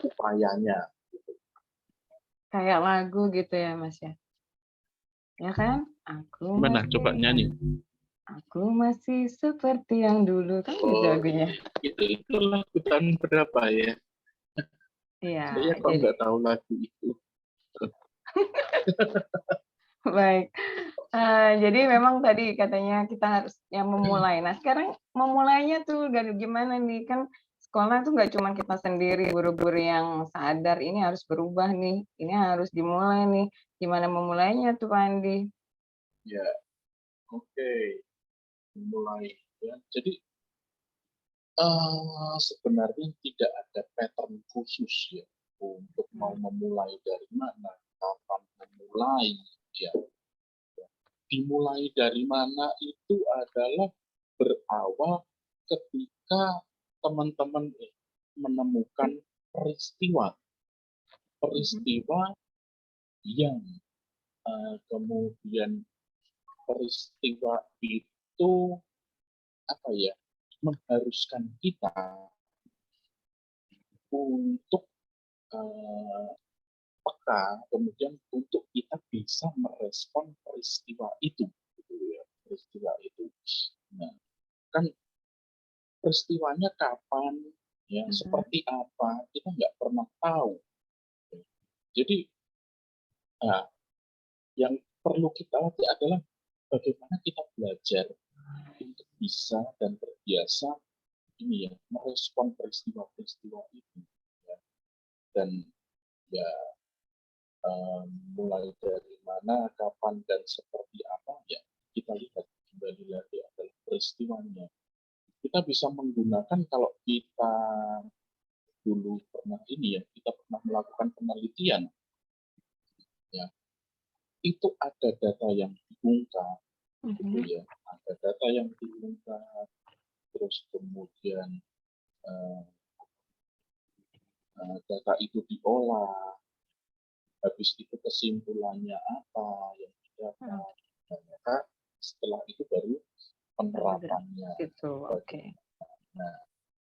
upayanya. Kayak lagu gitu ya Mas ya. Ya kan? Aku Gimana? masih, Coba nyanyi. aku masih seperti yang dulu kan gitu lagunya. Itu lagu tahun berapa ya? Iya. Saya kok nggak tahu lagu itu. Baik. Jadi memang tadi katanya kita harus yang memulai. Nah sekarang memulainya tuh dari gimana nih, kan sekolah tuh nggak cuma kita sendiri, guru-guru yang sadar ini harus berubah nih, ini harus dimulai nih. Gimana memulainya tuh Pak Andi? Ya, oke. Mulai ya. Jadi sebenarnya tidak ada pattern khusus ya untuk mau memulai dari mana, kapan memulai ya. Dimulai dari mana itu adalah berawal ketika teman-teman menemukan peristiwa yang kemudian peristiwa itu mengharuskan kita untuk peka, kemudian untuk kita bisa merespon peristiwa itu, gitu ya, peristiwa itu. Nah, kan peristiwanya kapan, ya, seperti apa, kita nggak pernah tahu. Jadi, yang perlu kita latih adalah bagaimana kita belajar untuk bisa dan terbiasa ini ya, merespon peristiwa-peristiwa itu. Ya. Dan ya mulai dari mana, kapan, dan seperti apa, ya kita lihat kembali lagi adalah peristiwanya. Kita bisa menggunakan kalau kita dulu pernah ini ya, kita pernah melakukan penelitian, ya itu ada data yang diungkap, gitu ya, ada data yang diungkap, terus kemudian data itu diolah, habis itu kesimpulannya apa yang didapat, maka setelah itu baru penerapannya. Itu, oke. Nah,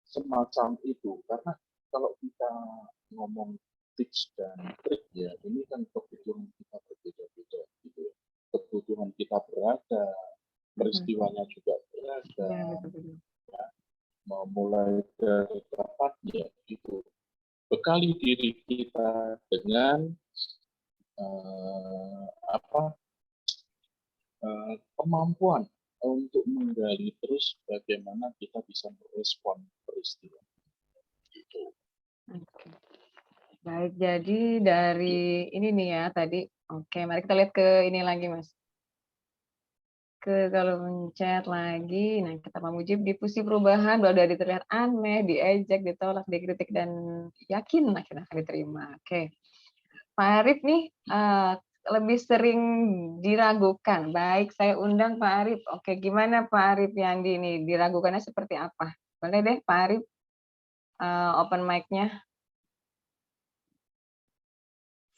semacam itu, karena kalau kita ngomong tips dan trik ya, ini kan kebutuhan kita berbeda-beda gitu ya. Kebutuhan kita beragam, peristiwanya juga beragam. Ya, mau mulai dari kapan ya membekali diri kita dengan kemampuan untuk menggali terus bagaimana kita bisa merespon peristiwa. Gitu. Oke. Baik, jadi dari ini nih ya tadi. Oke, mari kita lihat ke ini lagi, Mas. Kalau mencet lagi, nah kata Pak Mujib, diffusi perubahan bahwa dari terlihat aneh, diejek, ditolak, dikritik, dan yakin akhirnya akan diterima. Oke. Pak Arif nih lebih sering diragukan. Baik, saya undang Pak Arif. Oke, gimana Pak Arif Yandi nih? Diragukannya seperti apa? Boleh deh Pak Arif, open mic-nya.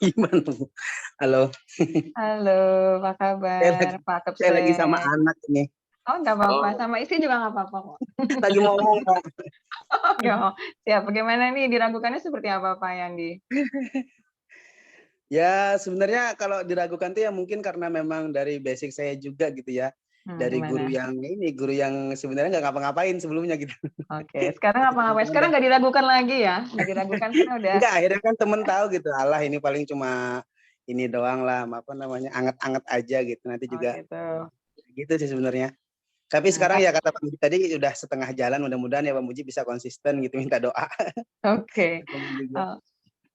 Gimana Bu? Halo, Halo, apa kabar Pak saya lagi sama Kepsek? anak ini. Oh, nggak apa-apa. Sama istri juga nggak apa-apa kok. Lagi mau ngomong. Oh, nggak mau. Siap. Bagaimana nih diragukannya seperti apa Pak Yandi? Ya sebenarnya kalau diragukan tuh ya mungkin karena memang dari basic saya juga gitu ya. Dari guru Gimana? yang sebenarnya nggak ngapa-ngapain sebelumnya gitu. Oke, sekarang apa-ngapain? Sekarang nggak diragukan lagi ya? Nggak diragukan, sekarang udah. Enggak, akhirnya kan temen tahu gitu. Allah ini paling cuma ini doang lah, apa namanya, anget-anget aja gitu. Nanti Oh juga gitu. gitu sih sebenarnya. Tapi sekarang Nah, ya kata Pak Muji tadi udah setengah jalan, mudah-mudahan ya Pak Muji bisa konsisten gitu, minta doa. oke.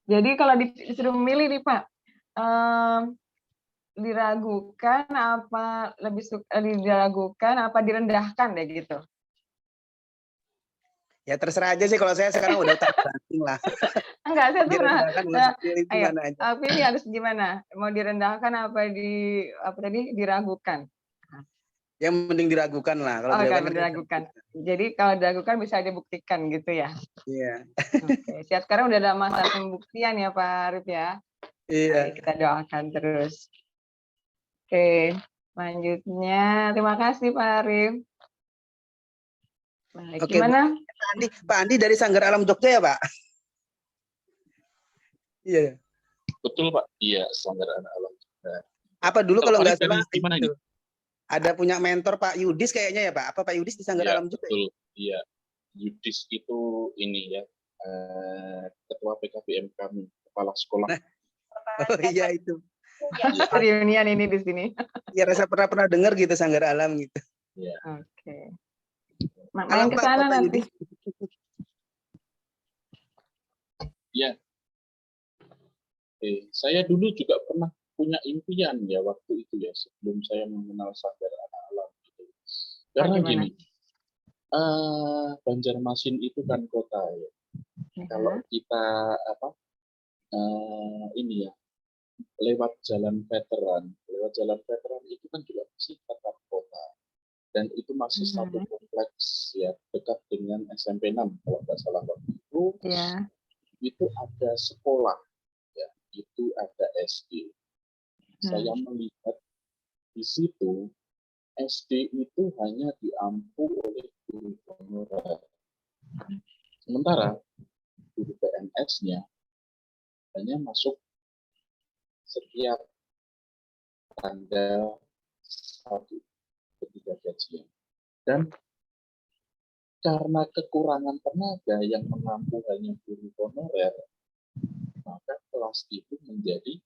Jadi kalau disuruh memilih nih Pak, diragukan apa lebih suka diragukan apa direndahkan deh gitu? Ya terserah aja sih, kalau saya sekarang udah tak banting lah. Enggak, saya tuh pernah. Direndahkan udah pilih Ayo, gimana aja. pilih harus gimana? Mau direndahkan apa diragukan? Yang mending diragukan lah. Kalau Oh, kan diragukan diragukan. Jadi kalau diragukan bisa dibuktikan gitu ya. Iya. Oke, siap. Sekarang udah ada masa pembuktian ya Pak Arif ya. Iya. Baik, kita doakan terus. Oke, selanjutnya terima kasih Pak Arif. Baik, Oke, gimana? Pak Andi dari Sanggar Alam Jogja ya Pak? Iya. Betul Pak, iya Sanggar Anak Alam. Apa dulu kalau nggak salah gimana itu, ada punya mentor Pak Yudis kayaknya ya Pak? Apa Pak Yudis di Sanggar Ya, Alam juga? betul, iya. Yudis itu ini ya, ketua PKBM kami, kepala sekolah. Nah, oh iya itu. Reunian ini di sini. Ya rasa pernah dengar gitu Sanggar Alam gitu. Ya. Oke. Main ke sana nanti. Ya. Saya dulu juga pernah punya impian ya waktu itu ya, sebelum saya mengenal Sanggar Anak Alam gitu. Karena gini, Banjarmasin itu kan kota ya. Kalau kita ini ya, lewat jalan veteran itu kan juga masih tetap kota. Dan itu masih satu kompleks ya, dekat dengan SMP 6 kalau nggak salah waktu itu. Ya. Itu ada sekolah, ya, itu ada SD. Saya melihat di situ SD itu hanya diampu oleh guru honorer. Sementara guru PNS-nya hanya masuk setiap tanggal 1 ketika gajian. Dan karena kekurangan tenaga yang menampung hanya guru honorer, maka kelas itu menjadi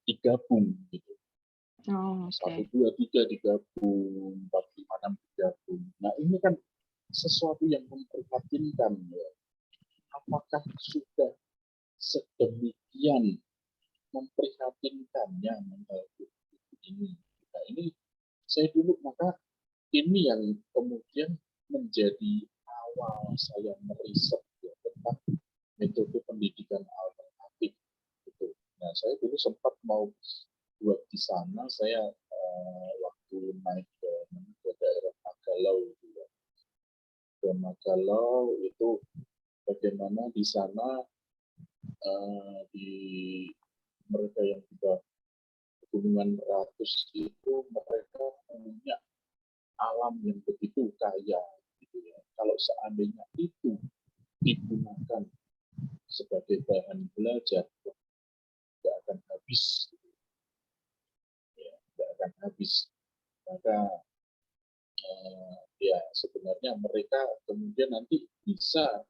digabung gitu. Oh, 1, 2, 3 digabung, 4, 5, 6 digabung. Nah ini kan sesuatu yang memprihatinkan ya. Apakah sudah sedemikian memprihatinkannya ini? Nah ini saya dulu, maka ini yang kemudian menjadi awal saya meriset ya, tentang metode pendidikan alternatif. Gitu. Nah saya dulu sempat mau buat di sana, saya waktu naik ke daerah Magalau gitu ya. Ke Magalau itu bagaimana di sana di mereka yang sudah Pegunungan Meratus itu mereka punya alam yang begitu kaya gitu ya. Kalau seandainya itu digunakan sebagai bahan belajar, tidak akan habis gitu. Ya, tidak akan habis. Maka ya sebenarnya mereka kemudian nanti bisa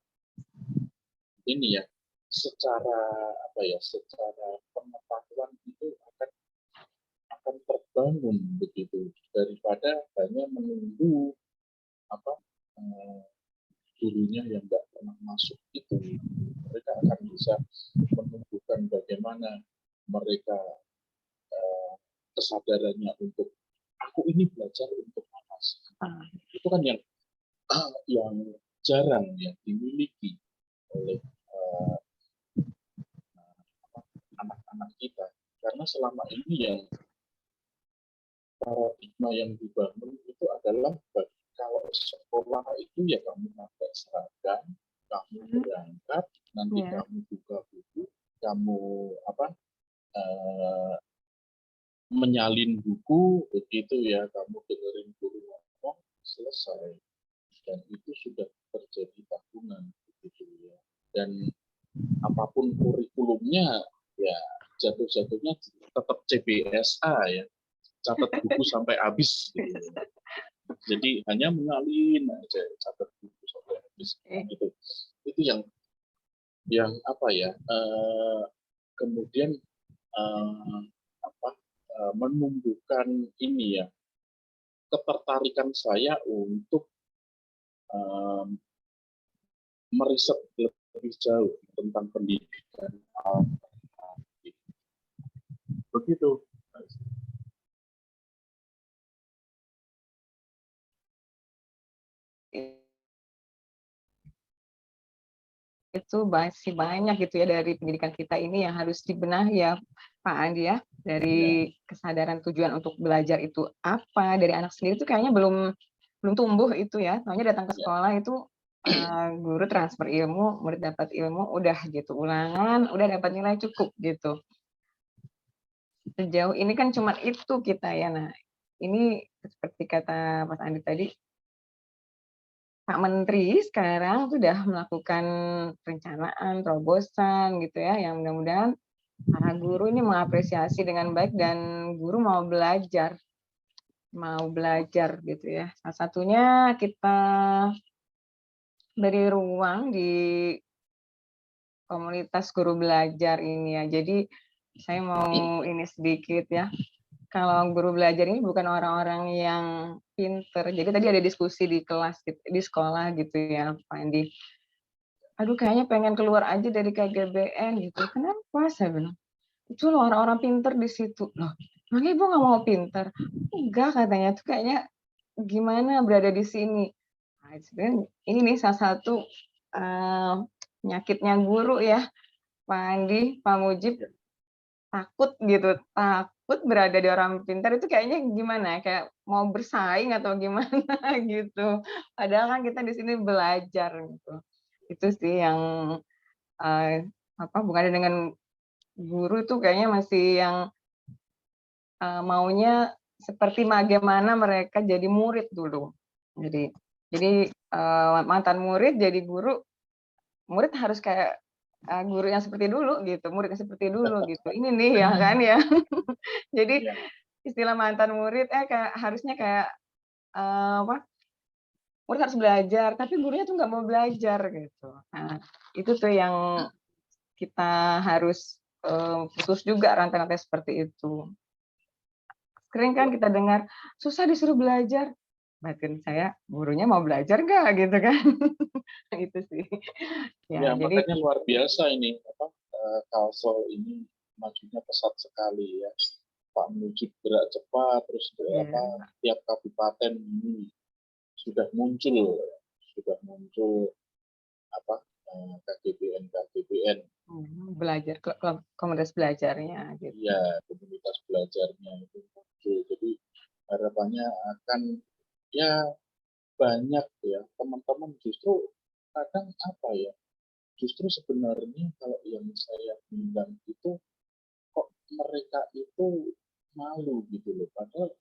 ini ya, secara apa ya, secara pengetahuan itu akan terbangun begitu, daripada hanya menunggu apa gurunya yang nggak pernah masuk itu. Mereka akan bisa menumbuhkan bagaimana mereka kesadarannya untuk aku ini belajar untuk apa sih? Itu kan yang jarang ya dimiliki oleh anak-anak kita, karena selama ini yang paradigma yang dibangun itu adalah kalau sekolah itu ya kamu pakai seragam, kamu berangkat, nanti kamu buka buku, kamu menyalin buku begitu ya, kamu dengerin guru ngomong, selesai. Dan itu sudah terjadi tahunan begitu ya. Dan apapun kurikulumnya ya jatuh-jatuhnya tetap CBSA ya, catat buku sampai habis gitu. Jadi hanya mengalin aja, catat buku sampai habis gitu. Itu yang apa ya, kemudian menumbuhkan ini ya, ketertarikan saya untuk meriset lebih jauh tentang pendidikan alternatif. Begitu. Itu masih banyak gitu ya dari pendidikan kita ini yang harus dibenahi ya Pak Andi ya, dari kesadaran tujuan untuk belajar itu apa dari anak sendiri itu kayaknya belum tumbuh itu ya. Soalnya datang ke sekolah itu guru transfer ilmu, murid dapat ilmu, udah gitu ulangan, udah dapat nilai cukup gitu. Sejauh ini kan cuma itu kita ya. Nah, ini seperti kata Mas Andi tadi, Pak Menteri sekarang sudah melakukan perencanaan, terobosan gitu ya, yang mudah-mudahan para guru ini mengapresiasi dengan baik dan guru mau belajar gitu ya. Salah satunya kita beri ruang di komunitas guru belajar ini ya. Jadi saya mau ini sedikit ya. Kalau guru belajar ini bukan orang-orang yang pinter. Jadi tadi ada diskusi di kelas, di sekolah gitu ya, Pak Andi. Aduh, kayaknya pengen keluar aja dari KGBN gitu. Kenapa? Saya bilang. Itu loh orang-orang pinter di situ. Loh, emang ibu nggak mau pinter? Enggak, katanya. Itu kayaknya gimana berada di sini. Nah, sebenarnya ini nih salah satu penyakitnya guru ya, Pak Andi, Pak Mujib. Takut gitu, takut berada di orang pintar itu kayaknya gimana, kayak mau bersaing atau gimana gitu. Padahal kan kita di sini belajar gitu. Itu sih yang bukan dengan guru itu kayaknya masih yang maunya seperti bagaimana mereka jadi murid dulu. Jadi mantan murid jadi guru, murid harus kayak guru yang seperti dulu gitu, murid yang seperti dulu gitu. Ini nih ya kan ya. Jadi istilah mantan murid harusnya kayak murid harus belajar, tapi gurunya tuh nggak mau belajar gitu. Nah, itu tuh yang kita harus putus juga rantai-rantai seperti itu. Sering kan kita dengar susah disuruh belajar. Batin saya, gurunya mau belajar nggak gitu kan? Itu sih. Ya, makanya luar biasa ini Kalsel ini majunya pesat sekali ya. Pak Mujib gerak cepat, terus tiap kabupaten ini sudah muncul KGBN belajar komunitas belajarnya gitu. Iya, komunitas belajarnya itu muncul. Jadi harapannya akan ya banyak ya teman-teman, justru kadang justru sebenarnya kalau yang saya bilang itu kok mereka itu malu gitu loh, padahal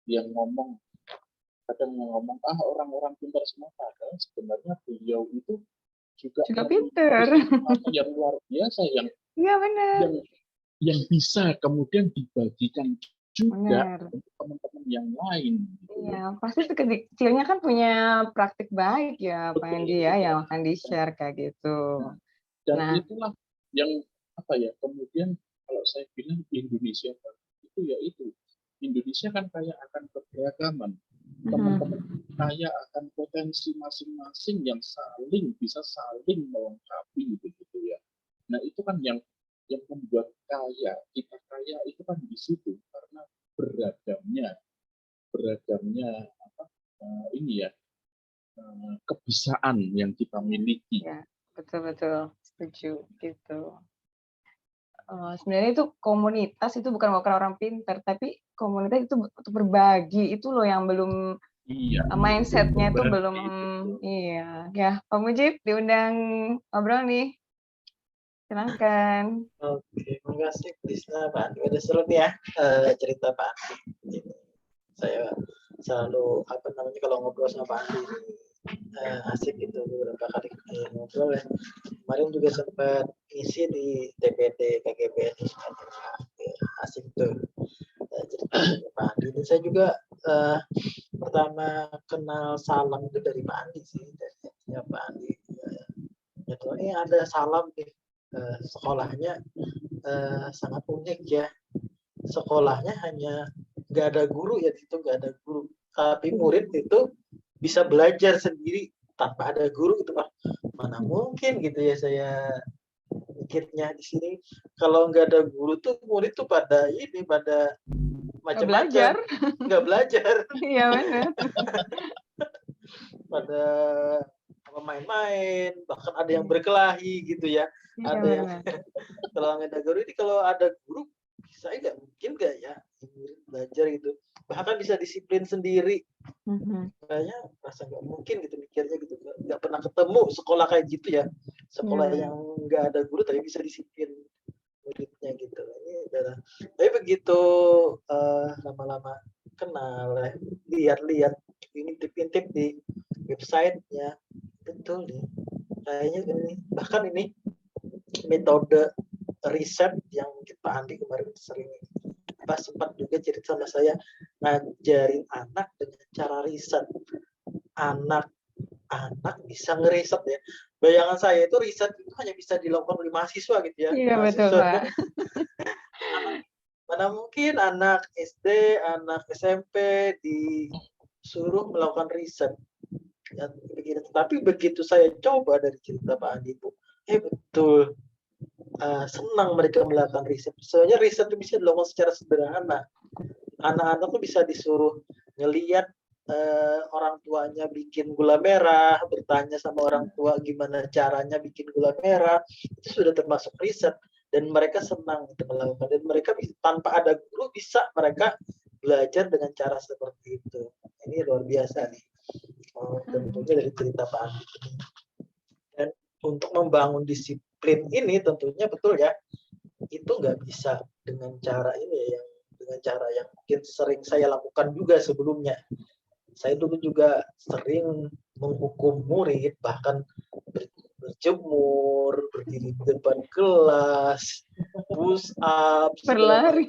yang ngomong orang-orang pintar semua, padahal sebenarnya beliau itu juga pintar yang luar biasa yang benar yang bisa kemudian dibagikan juga untuk teman-teman yang lain. Iya, pasti kecilnya kan punya praktik baik ya Pak Andi ya, yang akan di-share kayak gitu. Dan Nah. itulah yang apa ya, kemudian kalau saya bilang Indonesia itu ya itu. Indonesia kan kaya akan keberagaman. Teman-teman kaya akan potensi masing-masing yang bisa saling melengkapi gitu ya. Nah, itu kan yang membuat kita kaya itu kan di situ, karena beragamnya ini ya, kebisaan yang kita miliki. Ya, betul setuju gitu. Sebenarnya itu komunitas itu bukan orang pintar, tapi komunitas itu untuk berbagi, itu loh yang belum mindsetnya itu belum. Iya ya, Pak Mujib diundang ngobrol nih, silakan. Oke, terima kasih Krisna, Pak Andi. Udah seru nih ya cerita Pak Andi. Saya selalu kalau ngobrol sama Pak Andi asik gitu, beberapa kali ngobrol ya. Kemarin juga sempat ngisi di DPD KGBN, asik tuh cerita Pak Andi. Dan saya juga pertama kenal salam itu dari Pak Andi sih, dari Pak Andi. Ini ada salam nih, sekolahnya sangat unik ya. Sekolahnya hanya nggak ada guru ya, itu nggak ada guru, tapi murid itu bisa belajar sendiri tanpa ada guru gitu Pak. Mana mungkin gitu ya, saya mikirnya di sini kalau nggak ada guru tuh murid tuh pada macam-macam, nggak belajar. Iya benar. Pada main-main, bahkan ada yang berkelahi gitu ya. Iya, ada yang kalau nggak ada guru ini, kalau ada guru saya nggak mungkin nggak ya belajar gitu, bahkan bisa disiplin sendiri. Kayaknya rasa nggak mungkin gitu mikirnya gitu, nggak pernah ketemu sekolah kayak gitu ya, sekolah yang nggak ada guru tapi bisa disiplin muridnya gitu. Ini adalah, tapi begitu lama-lama kenal ya, lihat-lihat intip-intip di websitenya, betul nih kayaknya ini, bahkan ini metode riset yang Pak Andi kemarin sering sempat juga cerita sama saya, ngajarin anak dengan cara riset. Anak bisa ngeriset ya. Bayangan saya itu riset itu hanya bisa dilakukan oleh mahasiswa gitu ya. Iya betul Pak. Mana mungkin anak SD, anak SMP disuruh melakukan riset. Ya, begitu. Tapi begitu saya coba dari cerita Pak Andi Bu, betul. Senang mereka melakukan riset. Soalnya riset itu bisa dilakukan secara sederhana. Anak-anak tuh bisa disuruh ngelihat orang tuanya bikin gula merah, bertanya sama orang tua gimana caranya bikin gula merah, itu sudah termasuk riset. Dan mereka senang itu melakukan, dan mereka tanpa ada guru bisa mereka belajar dengan cara seperti itu. Ini luar biasa nih. Tentunya dari cerita Pak Andi. Dan untuk membangun disiplin ini tentunya betul ya, itu nggak bisa dengan cara ini yang dengan cara yang mungkin sering saya lakukan juga sebelumnya. Saya dulu juga sering menghukum murid, bahkan berjemur, berdiri di depan kelas, push up, berlari.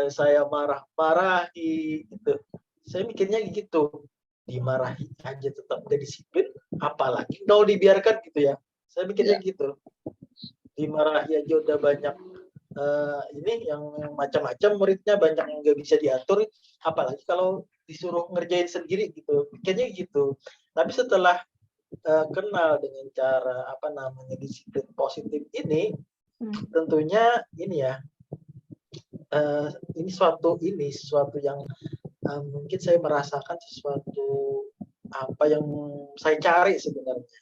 Saya marah-marahi gitu. Saya mikirnya gitu, dimarahi aja tetap nggak disiplin, apalagi kalau dibiarkan gitu ya. Saya mikirnya gitu, dimarahi aja udah banyak ini yang macam-macam muridnya, banyak yang nggak bisa diatur, apalagi kalau disuruh ngerjain sendiri gitu, mikirnya gitu. Tapi setelah kenal dengan cara disiplin positif ini, tentunya ini ya, ini sesuatu yang mungkin saya merasakan sesuatu apa yang saya cari sebenarnya.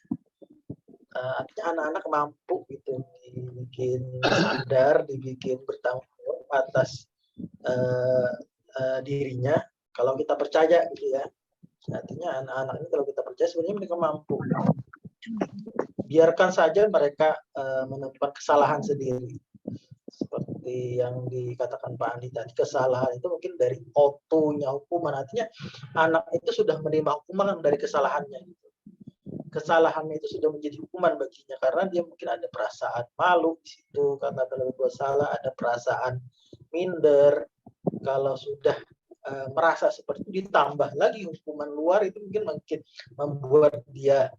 Artinya anak-anak mampu gitu, dibikin sadar, dibikin bertanggung jawab atas dirinya kalau kita percaya gitu ya. Artinya anak-anak ini kalau kita percaya sebenarnya mereka mampu. Biarkan saja mereka menemukan kesalahan sendiri. Seperti yang dikatakan Pak Andi tadi, kesalahan itu mungkin dari otonya hukuman. Artinya anak itu sudah menerima hukuman dari kesalahannya. Kesalahannya itu sudah menjadi hukuman baginya, karena dia mungkin ada perasaan malu di situ karena telah berbuat salah, ada perasaan minder. Kalau sudah merasa seperti itu, ditambah lagi hukuman luar, itu mungkin membuat dia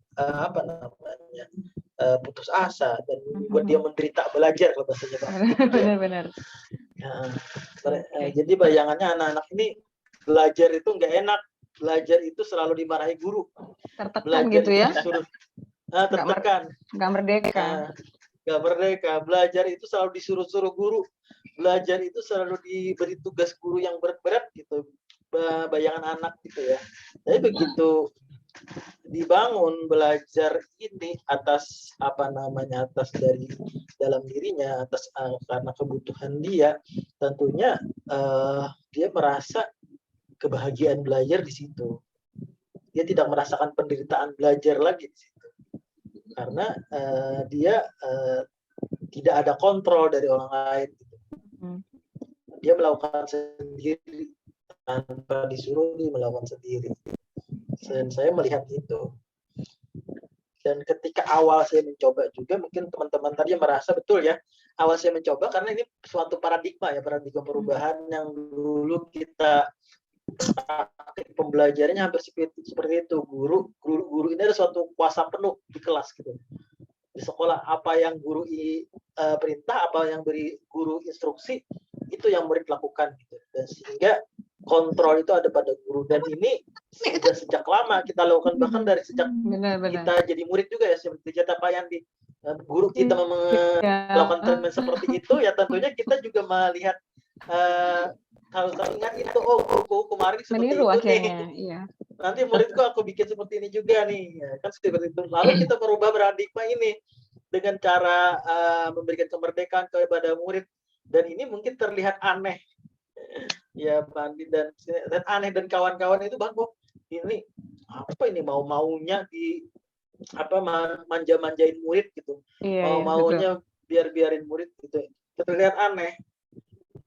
namanya putus asa dan membuat dia menderita belajar kalau bahasanya Pak. Benar-benar. Nah, jadi bayangannya anak-anak ini belajar itu nggak enak, belajar itu selalu dimarahi guru, Tertekan belajar gitu itu ya, disuruh tertekan, nggak merdeka. nggak merdeka, belajar itu selalu disuruh-suruh guru, belajar itu selalu diberi tugas guru yang berat-berat gitu, bayangan anak gitu ya. Tapi begitu dibangun belajar ini atas apa namanya, atas dari dalam dirinya, atas karena kebutuhan dia, tentunya dia merasa kebahagiaan belajar di situ. Dia tidak merasakan penderitaan belajar lagi di situ, karena dia tidak ada kontrol dari orang lain. Dia melakukan sendiri tanpa disuruh, dia melakukan sendiri. Dan saya melihat itu. Dan ketika awal saya mencoba juga, mungkin teman-teman tadi merasa betul ya, awal saya mencoba karena ini suatu paradigma ya, paradigma perubahan yang dulu kita pembelajarannya hampir seperti itu. Guru ini ada suatu kuasa penuh di kelas gitu. Di sekolah apa yang guru perintah, apa yang beri guru instruksi, itu yang murid lakukan gitu. Dan sehingga kontrol itu ada pada guru, dan ini sudah sejak lama kita lakukan, bahkan dari sejak kita jadi murid juga ya, seperti kata Pak Yandi, guru kita melakukan treatment seperti itu ya, tentunya kita juga melihat harus ingat itu, oh guruku kemarin seperti meniru itu akhirnya, nih, iya. nanti muridku aku bikin seperti ini juga nih, ya, kan seperti itu. Lalu kita merubah paradigma ini dengan cara memberikan kemerdekaan kepada murid, dan ini mungkin terlihat aneh ya Pak Andi dan aneh, dan kawan-kawan itu Bang, ini apa ini mau-maunya di apa manja-manjain murid gitu, mau-maunya biarin murid gitu, terlihat aneh.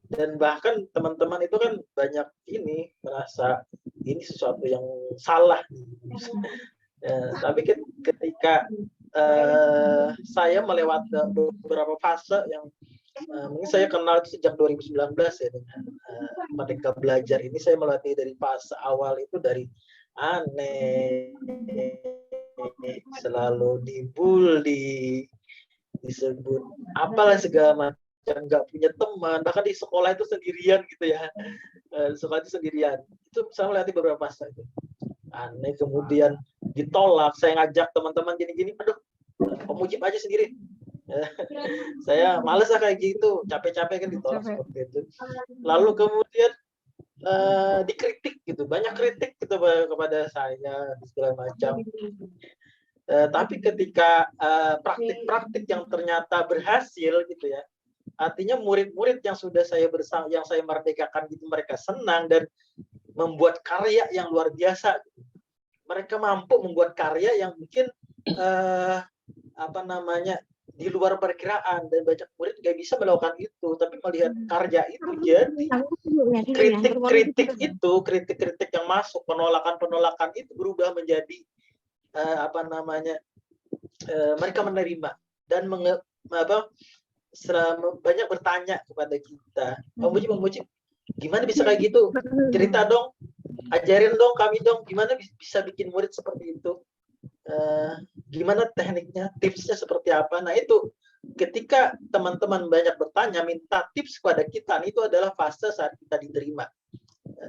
Dan bahkan teman-teman itu kan banyak ini merasa ini sesuatu yang salah. Tapi ketika saya melewati beberapa fase yang mungkin saya kenal itu sejak 2019 ya, dengan Merdeka Belajar ini, saya melatih dari fase awal itu dari aneh, selalu dibully, disebut apalah segala macam, nggak punya teman, bahkan di sekolah itu sendirian gitu ya, sekolah itu sendirian. Itu saya melatih beberapa fase itu. Aneh, kemudian ditolak, saya ngajak teman-teman gini-gini, aduh pemujib aja sendiri. Saya males lah kayak gitu, capek-capek kan ditolak seperti itu. Lalu kemudian dikritik gitu, banyak kritik gitu kepada saya segala macam. Tapi ketika praktik-praktik yang ternyata berhasil gitu ya, artinya murid-murid yang sudah yang saya merdekakan gitu, mereka senang dan membuat karya yang luar biasa. Mereka mampu membuat karya yang mungkin apa namanya, di luar perkiraan, dan banyak murid nggak bisa melakukan itu, tapi melihat karya itu jadi kritik-kritik yang masuk, penolakan itu berubah menjadi apa namanya, mereka menerima dan banyak bertanya kepada kita, Bang Mujib, gimana bisa kayak gitu, cerita dong, ajarin dong kami dong, gimana bisa bikin murid seperti itu. Gimana tekniknya, tipsnya seperti apa. Nah itu ketika teman-teman banyak bertanya, minta tips kepada kita, itu adalah fase saat kita diterima,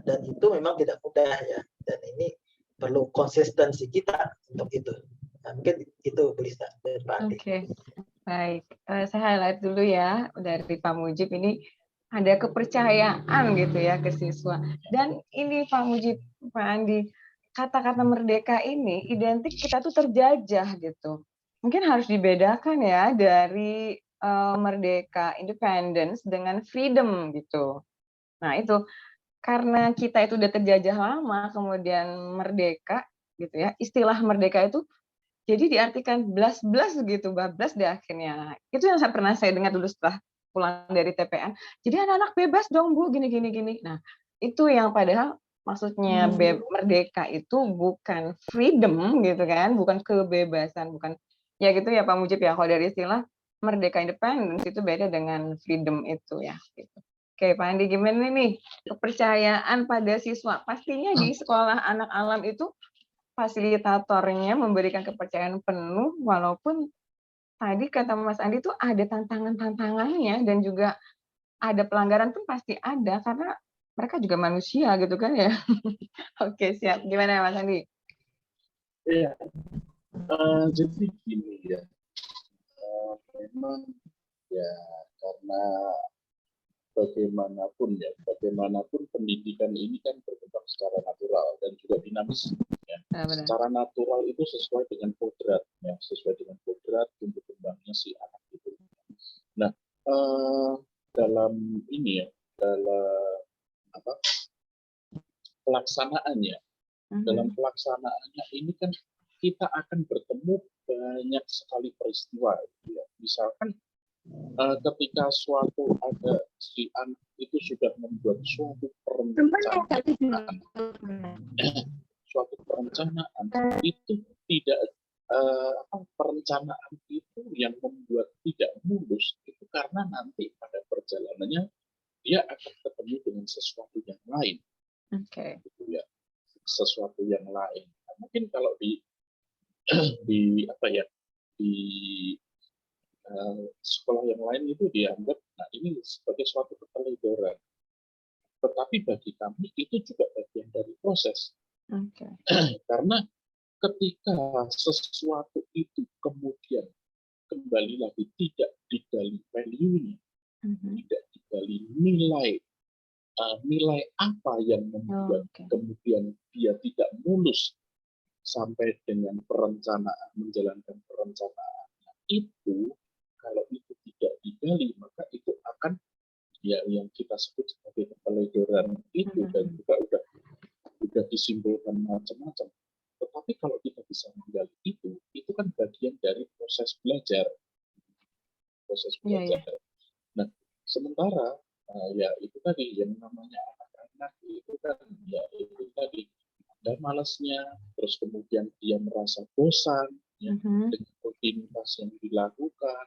dan itu memang tidak mudah ya, dan ini perlu konsistensi kita untuk itu. Nah, mungkin itu Bu Lista dan Pak Andi. Oke, baik, saya highlight dulu ya dari Pak Mujib, ini ada kepercayaan gitu ya ke siswa, dan ini Pak Mujib, Pak Andi, kata-kata merdeka ini identik kita tuh terjajah gitu. Mungkin harus dibedakan ya dari merdeka, independence dengan freedom gitu. Nah itu karena kita itu udah terjajah lama, kemudian merdeka gitu ya. Istilah merdeka itu jadi diartikan blas-blas gitu, bablas deh akhirnya. Itu yang pernah saya dengar dulu setelah pulang dari TPN. Jadi anak-anak bebas dong Bu, gini. Nah itu yang padahal maksudnya merdeka itu bukan freedom gitu kan, bukan kebebasan, bukan ya gitu ya Pak Mujib ya. Kalau dari istilah merdeka independence itu beda dengan freedom itu ya. Gitu. Oke Pak Andi, gimana nih kepercayaan pada siswa? Pastinya di sekolah anak alam itu fasilitatornya memberikan kepercayaan penuh, walaupun tadi kata Mas Andi tuh ada tantangan-tantangannya dan juga ada pelanggaran pun pasti ada, karena mereka juga manusia gitu kan ya. Oke, siap. Gimana Mas Andi? Iya, jadi gini ya, memang ya karena bagaimanapun pendidikan ini kan berkembang secara natural dan juga dinamis. Ya. Benar. Secara natural itu sesuai dengan kodrat, ya, sesuai dengan kodrat tumbuh kembangnya si anak itu. Nah, dalam ini ya, dalam apa pelaksanaannya, dalam pelaksanaannya ini kan kita akan bertemu banyak sekali peristiwa. Ya. Misalkan ketika ada si anak itu sudah membuat suatu perencanaan itu tidak perencanaan itu yang membuat tidak mulus itu karena nanti pada perjalanannya dia akan ketemu dengan sesuatu yang lain. Gitu ya, sesuatu yang lain. Nah, mungkin kalau di sekolah yang lain itu dianggap, nah ini sebagai suatu keteledoran. Tetapi bagi kami itu juga bagian dari proses. Karena ketika sesuatu itu kemudian kembali lagi tidak digali value-nya, tidak digali nilai apa yang membuat kemudian dia tidak mulus sampai dengan menjalankan perencanaan itu. Kalau itu tidak digali, maka itu akan ya yang kita sebut sebagai keteledoran itu dan juga udah disimpulkan macam-macam. Tetapi kalau kita bisa menggali itu kan bagian dari proses belajar. Nah, sementara ya itu tadi yang namanya anak-anak itu kan ya itu tadi ada malasnya, terus kemudian dia merasa bosan ya, dengan rutinitas yang dilakukan.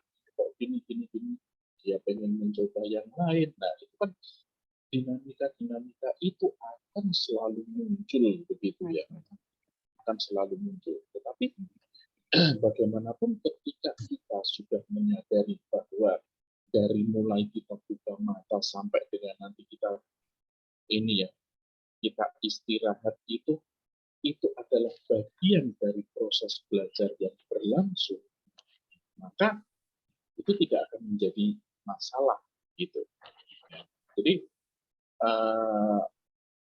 Gini, dia pengen mencoba yang lain. Nah, itu kan dinamika itu akan selalu muncul begitu ya. Akan selalu muncul. Tetapi bagaimanapun ketika kita sudah menyadari bahwa dari mulai kita buka mata sampai dengan nanti kita ini ya, kita istirahat itu adalah bagian dari proses belajar yang berlangsung. Maka itu tidak akan menjadi masalah gitu. Jadi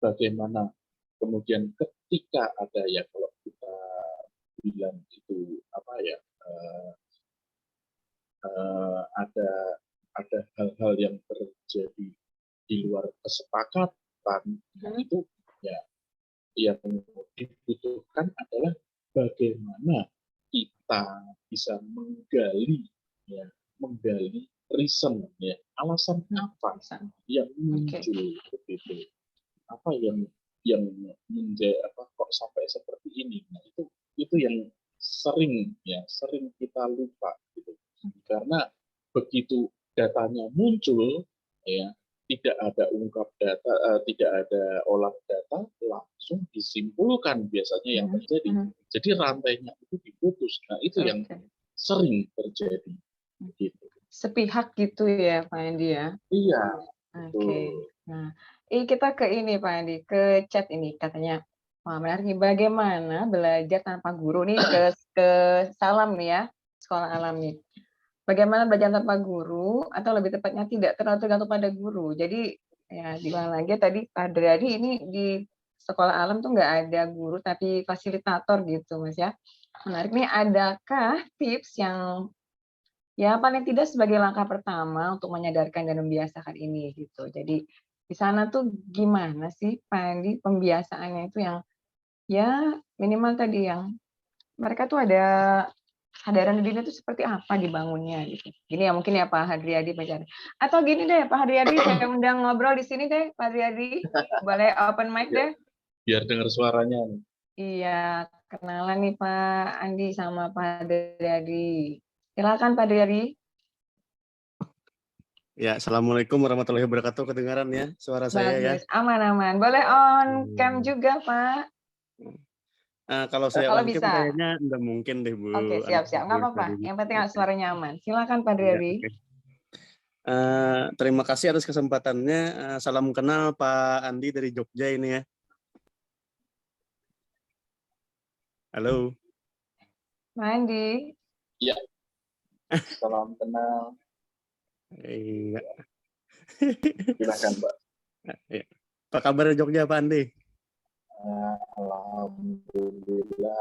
bagaimana kemudian ketika ada ya kalau kita bilang itu apa ya ada hal-hal yang terjadi di luar kesepakatan itu ya yang dibutuhkan adalah bagaimana kita bisa menggali reason ya, alasan apa yang muncul begitu, apa yang menjadi kok sampai seperti ini. Nah, itu yang sering kita lupa gitu. Karena begitu datanya muncul ya, tidak ada tidak ada olah data, langsung disimpulkan biasanya yang terjadi. Jadi rantainya itu diputus. Nah, itu yang sering terjadi. Gitu. Sepihak gitu ya Pak Andi ya? Iya. Nah, kita ke ini Pak Andi, ke chat ini katanya, wah menarik nih, bagaimana belajar tanpa guru nih ke Salam nih ya, sekolah alam nih. Bagaimana belajar tanpa guru atau lebih tepatnya tidak terlalu tergantung pada guru. Jadi ya dibilang lagi tadi Pak Driyadi ini di sekolah alam tuh nggak ada guru tapi fasilitator gitu Mas ya. Menarik nih, adakah tips yang ya paling tidak sebagai langkah pertama untuk menyadarkan dan membiasakan ini gitu. Jadi di sana tuh gimana sih Pak Andi pembiasaannya itu yang ya minimal tadi yang mereka tuh ada kesadaran diri itu seperti apa dibangunnya gitu. Gini ya mungkin ya Pak Hadriyadi pacar. Atau gini deh Pak Hadriyadi saya undang ngobrol di sini deh Pak Hadriyadi. Boleh open mic deh. Biar dengar suaranya. Iya, kenalan nih Pak Andi sama Pak Hadriyadi. Silakan Pak Hadriyadi. Ya, assalamualaikum warahmatullahi wabarakatuh. Kedengaran ya suara saya ya? Aman-aman. Boleh on cam juga Pak. Kalau saya Kalau on cam bisa. kayaknya nggak mungkin deh Bu. Oke, siap-siap. Nggak apa-apa. Yang penting suara nyaman. Silakan Pak Iya, Driadi. oke. Terima kasih atas kesempatannya. Salam kenal Pak Andi dari Jogja ini ya. Halo. Pak Andi. Iya. Salam kenal. Iya. Silakan Mbak. Iya. Apa kabar Jogja Pak Andi? Alhamdulillah,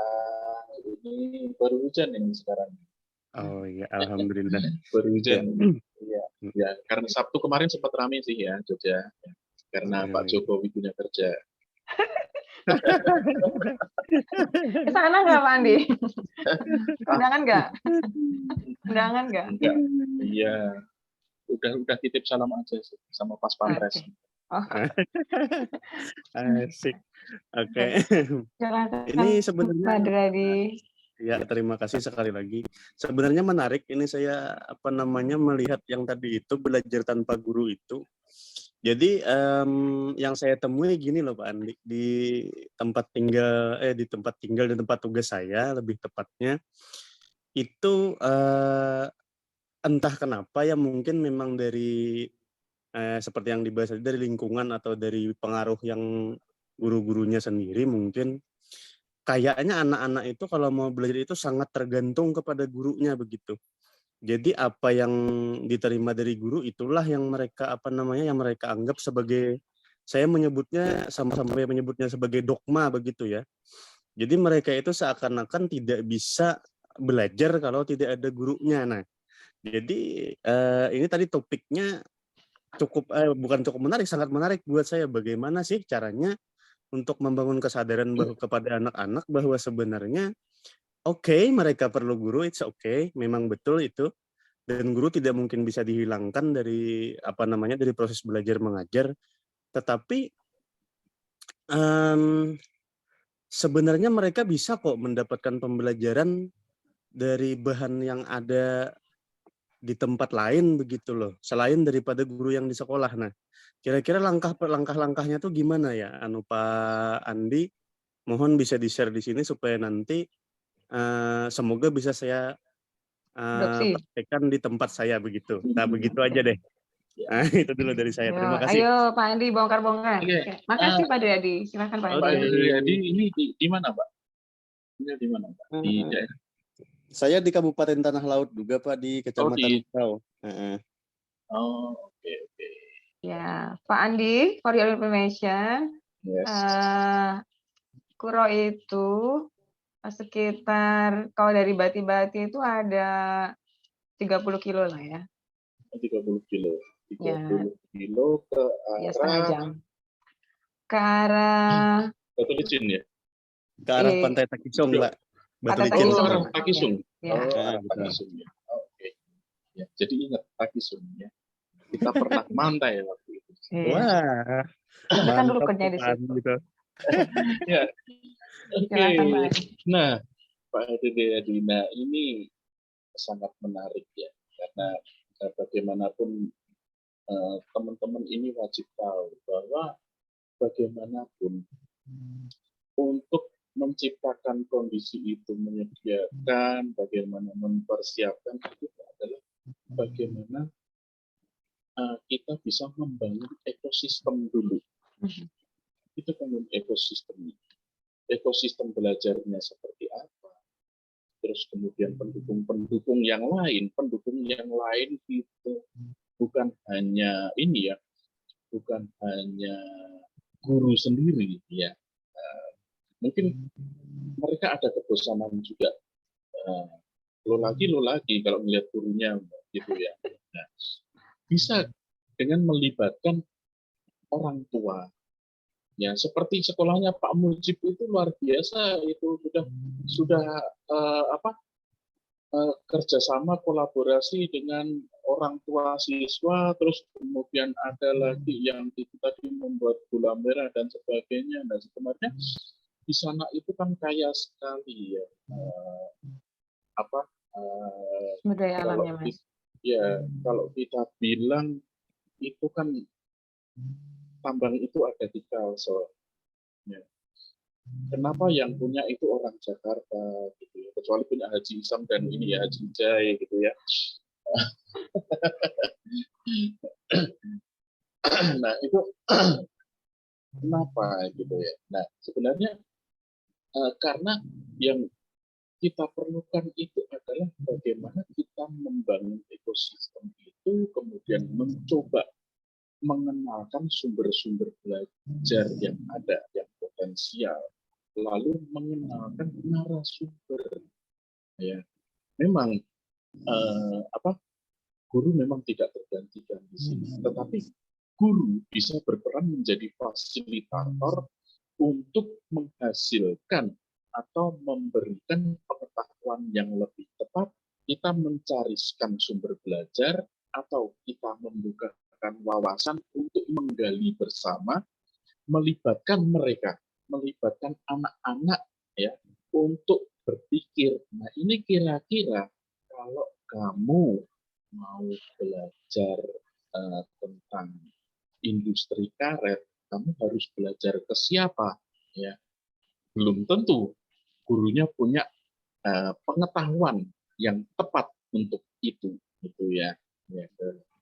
ini baru hujan ini sekarang. Oh iya, alhamdulillah. Baru hujan. Iya. Ya, karena Sabtu kemarin sempat ramai sih ya Jogja. Karena Pak Jokowi punya kerja. Ke sana nggak Pak Andi? Undangan nggak? Undangan nggak? Enggak. Iya. Udah titip salam aja sih sama Pas Pampres. Oke. Oh, Asik. Oke. silakan Ini sebenarnya Pak Driadi. ya, terima kasih sekali lagi. Sebenarnya menarik ini saya melihat yang tadi itu belajar tanpa guru itu. Jadi yang saya temui gini loh Pak Andi, di tempat tinggal dan tempat tugas saya lebih tepatnya itu entah kenapa ya mungkin memang dari seperti yang dibahas tadi dari lingkungan atau dari pengaruh yang guru-gurunya sendiri mungkin kayaknya anak-anak itu kalau mau belajar itu sangat tergantung kepada gurunya begitu. Jadi apa yang diterima dari guru itulah yang mereka yang mereka anggap sebagai, saya menyebutnya sama-sama menyebutnya sebagai dogma begitu ya. Jadi mereka itu seakan-akan tidak bisa belajar kalau tidak ada gurunya. Nah, jadi ini tadi topiknya bukan cukup menarik, sangat menarik buat saya. Bagaimana sih caranya untuk membangun kesadaran kepada anak-anak bahwa sebenarnya mereka perlu guru, it's okay, memang betul itu, dan guru tidak mungkin bisa dihilangkan dari dari proses belajar mengajar, tetapi sebenarnya mereka bisa kok mendapatkan pembelajaran dari bahan yang ada di tempat lain begitu loh, selain daripada guru yang di sekolah. Nah, kira-kira langkah-langkahnya tuh gimana ya, Pak Andi? Mohon bisa di-share di sini supaya nanti semoga bisa saya praktekkan di tempat saya begitu. Nah, begitu aja deh. Nah, itu dulu dari saya. Terima kasih. Ayo Pak Andi bongkar-bongkar. Oke. Makasih Pak Driadi. Silakan Pak Pak Andi. Driadi ini di mana Pak? Ini di mana Pak? Di daerah. Saya di Kabupaten Tanah Laut juga Pak, di Kecamatan Kurau. Oh, oke. Ya, Pak Andi, for your information, Yes. Kurau itu sekitar kalau dari Bati-Bati itu ada 30 kilo lah ya. 30 kilo. 30 Ya. kilo ke Ya, setengah arah jam. Ke arah Batu Licin ya? Ke arah Pantai Takisung, Pak. Batu Pantai Licin. Takisung. Arah Takisung. Ya. Arah Takisung ya. Oke. Ya, jadi ingat Takisung ya. Kita pernah mantai waktu itu. Wah. Kita kan dulu kerja di situ. Gitu. Ya. Oke. Silakan, Pak. Nah, Pak Driadi, ini sangat menarik ya, karena bagaimanapun teman-teman ini wajib tahu bahwa bagaimanapun untuk menciptakan kondisi itu, menyediakan, bagaimana mempersiapkan itu adalah bagaimana kita bisa membangun ekosistem dulu. Itu bangun ekosistemnya. Ekosistem belajarnya seperti apa. Terus kemudian pendukung yang lain itu bukan hanya ini ya, bukan hanya guru sendiri ya. Mungkin mereka ada kebosanan juga. Lo lagi kalau melihat gurunya gitu ya. Nah, bisa dengan melibatkan orang tua. Ya, seperti sekolahnya Pak Mujib itu luar biasa, itu sudah kerjasama kolaborasi dengan orang tua siswa, terus kemudian ada lagi yang itu tadi membuat gula merah dan sebagainya. Dan sebenarnya di sana itu kan kaya sekali ya, Sumber daya alamnya, Mas. Ya, kalau kita bilang itu kan tambang itu ada di Kalsel. Ya. kenapa yang punya itu orang Jakarta gitu ya, kecuali punya Haji Isam dan ini ya Haji Jai gitu ya. Nah itu kenapa gitu ya. Nah sebenarnya karena yang kita perlukan itu adalah bagaimana kita membangun ekosistem itu, kemudian mencoba mengenalkan sumber-sumber belajar yang ada, yang potensial, lalu mengenalkan narasumber. Ya, memang guru memang tidak tergantikan di sini, tetapi guru bisa berperan menjadi fasilitator untuk menghasilkan atau memberikan pengetahuan yang lebih tepat. Kita mencarikan sumber belajar atau kita membukakan wawasan untuk menggali bersama, melibatkan mereka, melibatkan anak-anak ya untuk berpikir. Nah ini kira-kira kalau kamu mau belajar tentang industri karet, kamu harus belajar ke siapa ya? Belum tentu gurunya punya pengetahuan yang tepat untuk itu gitu ya.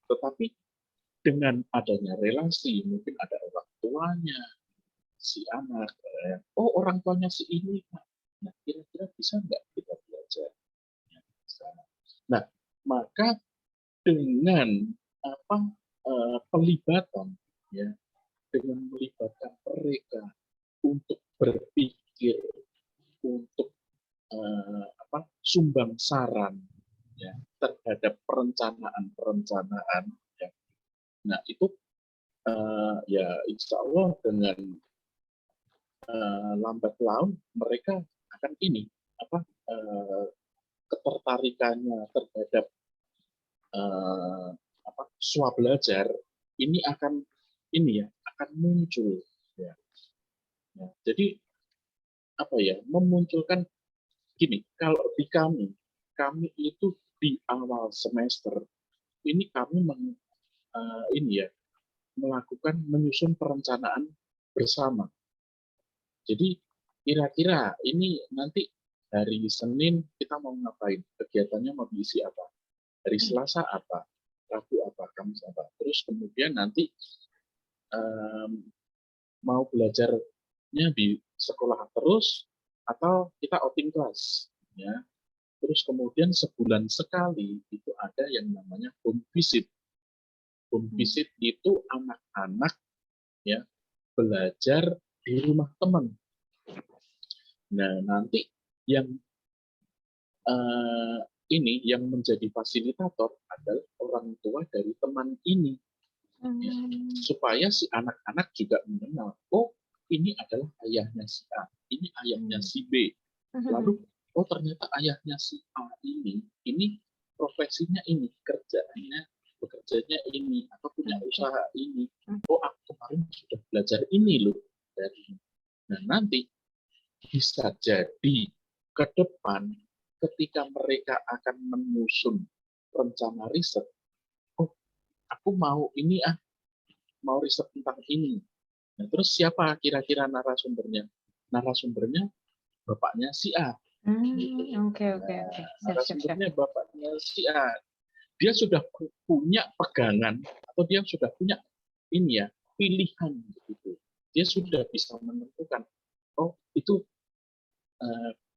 Tetapi dengan adanya relasi, mungkin ada orang tuanya si anak, oh orang tuanya si ini, nah kira-kira bisa nggak kita belajar? Nah maka dengan pelibatan ya, dengan melibatkan mereka untuk berpikir, untuk sumbang saran ya terhadap perencanaan ya. Nah itu ya insya Allah dengan lambat laun mereka akan ini ketertarikannya terhadap swabelajar ini akan muncul ya. Nah, jadi memunculkan gini, kalau di kami itu di awal semester ini kami melakukan menyusun perencanaan bersama. Jadi kira-kira ini nanti hari Senin kita mau ngapain, kegiatannya mau diisi apa, hari Selasa apa, Rabu apa, Kamis apa, terus kemudian nanti mau belajarnya di sekolah terus atau kita outing kelas ya. Terus kemudian sebulan sekali itu ada yang namanya home visit. Home visit itu anak-anak ya belajar di rumah teman. Nah nanti yang yang menjadi fasilitator adalah orang tua dari teman ini ya, supaya si anak-anak juga mengenal, oh ini adalah ayahnya si A, ini ayahnya si B, lalu oh ternyata ayahnya si A ini profesinya ini, bekerjanya ini, atau punya usaha ini. Oh aku kemarin sudah belajar ini loh dari. Nah nanti bisa jadi ke depan ketika mereka akan menyusun rencana riset, oh aku mau ini mau riset tentang ini. Nah terus siapa kira-kira narasumbernya? Narasumbernya bapaknya si A. Oke. Narasumbernya bapaknya si A. Dia sudah punya pegangan atau dia sudah punya pilihan gitu. Dia sudah bisa menentukan, oh itu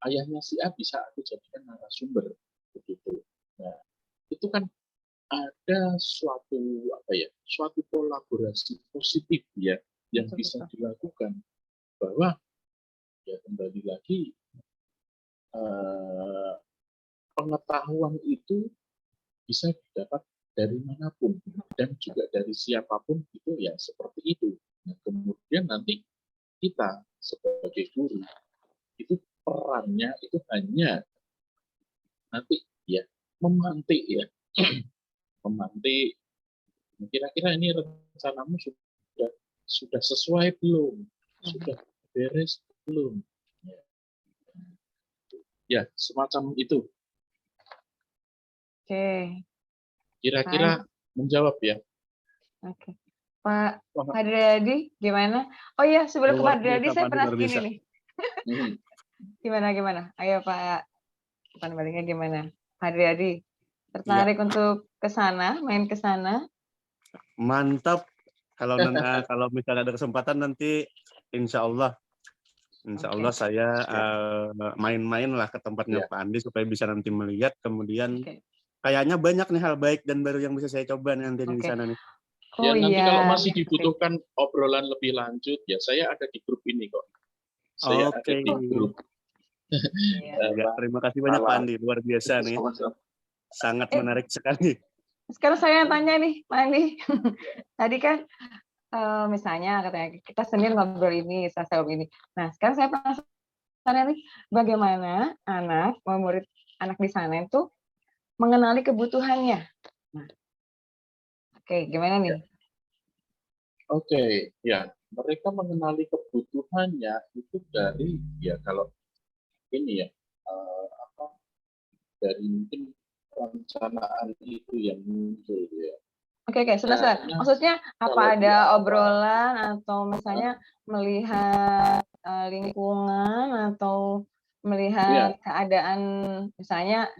ayahnya si A bisa aku jadikan narasumber begitu. Nah, itu kan ada suatu kolaborasi positif ya yang bisa dilakukan, bahwa ya kembali lagi pengetahuan itu bisa didapat dari manapun dan juga dari siapapun itu ya seperti itu. Nah, kemudian nanti kita sebagai guru itu perannya itu hanya nanti ya memantik ya memantik kira-kira ini rencanamu sudah sesuai belum, sudah beres belum ya semacam itu. Oke. Kira-kira menjawab ya. Oke. Pak Hadradi gimana? Oh iya, sebelum ke Pak Luar Hadradi biasa, saya Pak, pernah luar gini biasa. nih. Hmm. Gimana? Ayo Pak, bukan baliknya gimana? Pak Riyadi, Iya, tertarik untuk ke sana, main ke sana? mantap. Kalau kalau misalnya ada kesempatan nanti, insya Allah Oke. saya main-main lah ke tempatnya Ya. Pak Andi supaya bisa nanti melihat. Kemudian Oke. kayaknya banyak nih hal baik dan baru yang bisa saya coba nanti di Oke. sana nih. Oh Ya, nanti kalau iya. masih Oke. dibutuhkan obrolan lebih lanjut, ya saya ada di grup ini kok. Saya ada Oke. di grup. Iya. Ya, terima kasih banyak Pak Andi, luar biasa nih. Sama-sama. Sangat menarik sekali. Sekarang saya tanya nih, Pak Andi. Tadi kan misalnya katanya kita Senin ngobrol ini, Selasa ini. Nah, sekarang saya penasaran nih, bagaimana murid anak di sana itu mengenali kebutuhannya. Nah, oke, gimana nih? Oke, ya. Mereka mengenali kebutuhannya itu dari, ya kalau ini ya, dari mungkin perencanaan itu yang muncul ya. Oke, sebentar. Karena Maksudnya apa kalau di ada awal- obrolan atau misalnya melihat lingkungan atau melihat keadaan misalnya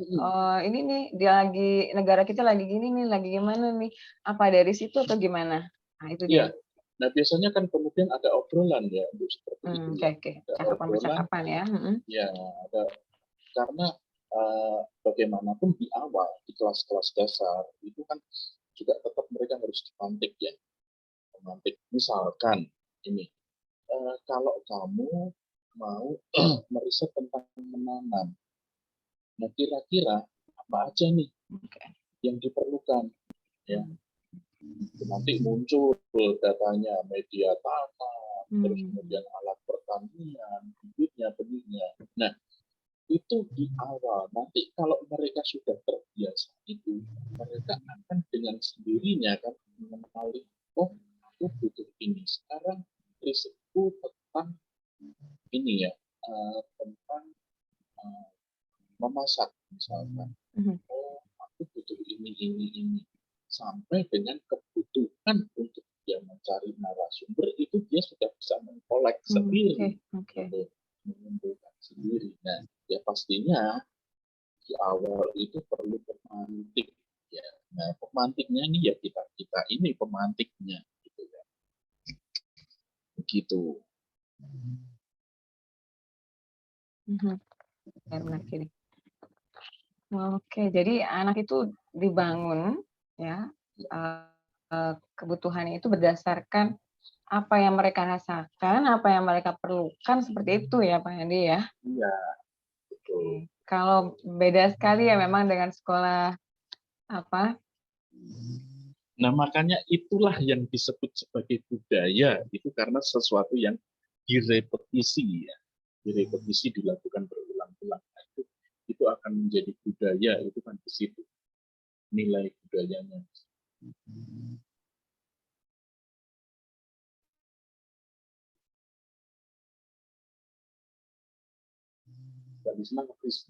ini nih negara kita lagi gini nih, lagi gimana nih? Apa dari situ atau gimana? Nah, itu dia. Iya. Nah, biasanya kan kemudian ada obrolan ya untuk seperti itu. Oke. Ada obrolan, Cakapan-cakapan ya. ya ada, karena bagaimanapun di awal di kelas-kelas dasar itu kan juga tetap mereka harus dipantik ya, memantik. Misalkan ini, kalau kamu mau meriset tentang menanam, nah kira-kira apa aja nih yang diperlukan ya. Nanti muncul datanya media tanam, terus kemudian alat pertanian, bibitnya, benihnya. Nah, itu di awal. Nanti kalau mereka sudah terbiasa itu, mereka akan dengan sendirinya kan mengenali, oh aku butuh ini. Sekarang risetku tentang ini ya, tentang memasak misalkan. Oh aku butuh ini. Sampai dengan kebutuhan untuk dia mencari narasumber itu dia sudah bisa mengkolek sendiri, mengumpulkan sendiri. Nah, ya pastinya di awal itu perlu pemantik ya. Nah, pemantiknya ini ya kita ini pemantiknya gitu ya. Begitu. Oke, jadi anak itu dibangun ya kebutuhannya itu berdasarkan apa yang mereka rasakan, apa yang mereka perlukan, seperti itu ya Pak Andi ya. Iya, betul. Kalau beda sekali ya memang dengan sekolah apa? Nah, makanya itulah yang disebut sebagai budaya, itu karena sesuatu yang direpetisi ya. Direpetisi dilakukan berulang-ulang. Nah, itu akan menjadi budaya, itu kan di situ nilai budayanya. Gak bisa nangkepis.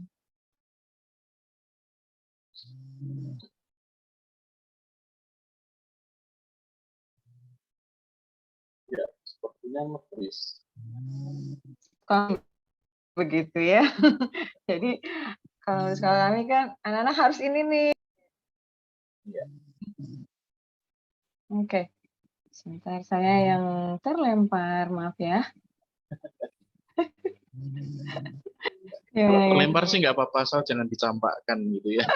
Ya, sepertinya ngebis. Begitu ya. Jadi kalau sekolah kami kan anak-anak harus ini nih. Ya. Oke. Sebentar saya yang terlempar, maaf ya. Kalau terlempar sih nggak apa-apa, asal jangan dicampakkan gitu ya.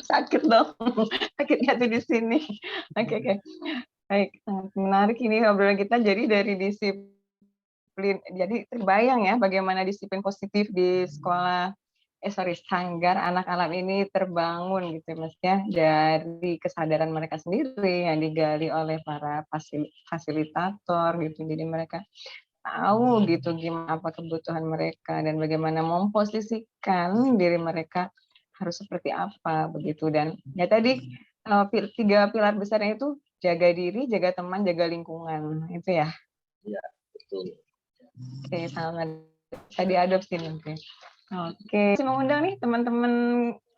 Sakit dong, sakitnya tuh di sini. Oke. Baik, sangat menarik ini obrolan kita. Jadi dari disiplin, jadi terbayang ya bagaimana disiplin positif di sekolah Sanggar Anak Alam ini terbangun gitu Mas ya, dari kesadaran mereka sendiri yang digali oleh para fasilitator gitu. Jadi mereka tahu gitu gimana apa kebutuhan mereka dan bagaimana memposisikan diri mereka harus seperti apa begitu. Dan ya tadi 3 pilar besarnya itu jaga diri, jaga teman, jaga lingkungan, itu ya. Iya, betul. Oke, sama saya diadopsi nanti. Oke, saya mengundang nih teman-teman